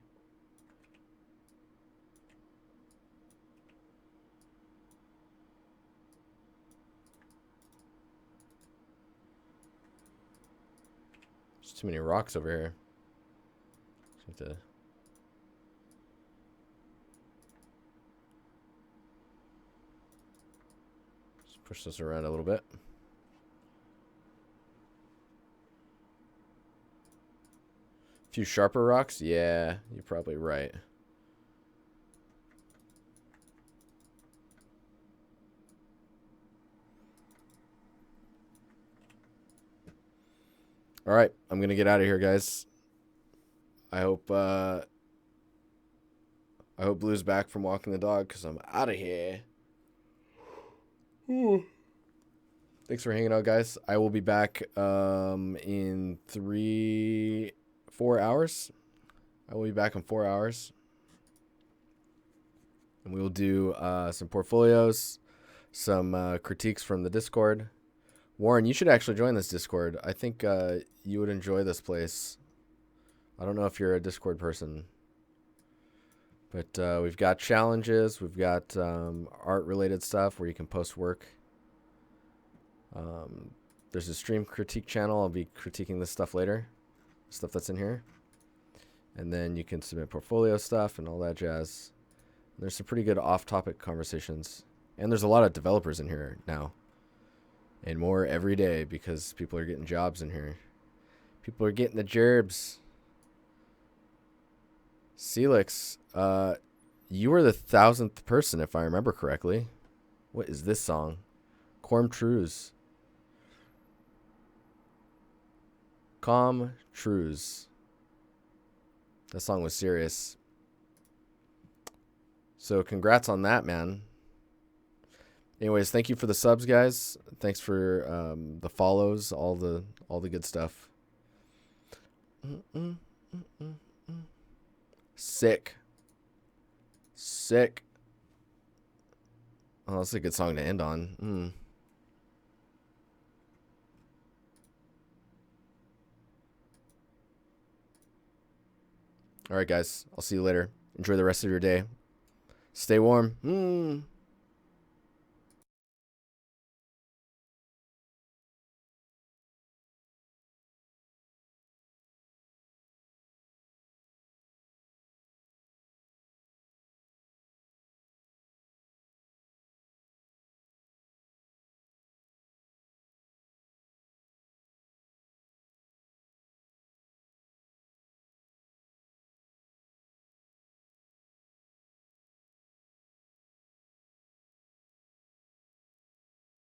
There's too many rocks over here. Just have to... Just push this around a little bit. A few sharper rocks? Yeah, you're probably right. All right, I'm gonna get out of here, guys. I hope Blue's back from walking the dog, because I'm out of here. Ooh. Thanks for hanging out, guys. I will be back in 4 hours. I will be back in 4 hours. And we will do some portfolios, some critiques from the Discord. Warren, you should actually join this Discord. I think you would enjoy this place. I don't know if you're a Discord person. But we've got challenges. We've got art-related stuff where you can post work. There's a stream critique channel. I'll be critiquing this stuff later. Stuff that's in here. And then you can submit portfolio stuff and all that jazz. There's some pretty good off-topic conversations. And there's a lot of developers in here now. And more every day because people are getting jobs in here. People are getting the gerbs. Celix, you were the 1,000th person, if I remember correctly. What is this song? Corm Trues. Calm Trues. That song was serious. So congrats on that, man. Anyways, thank you for the subs, guys. Thanks for the follows, all the good stuff. Sick. Sick. Oh, that's a good song to end on. All right, guys. I'll see you later. Enjoy the rest of your day. Stay warm.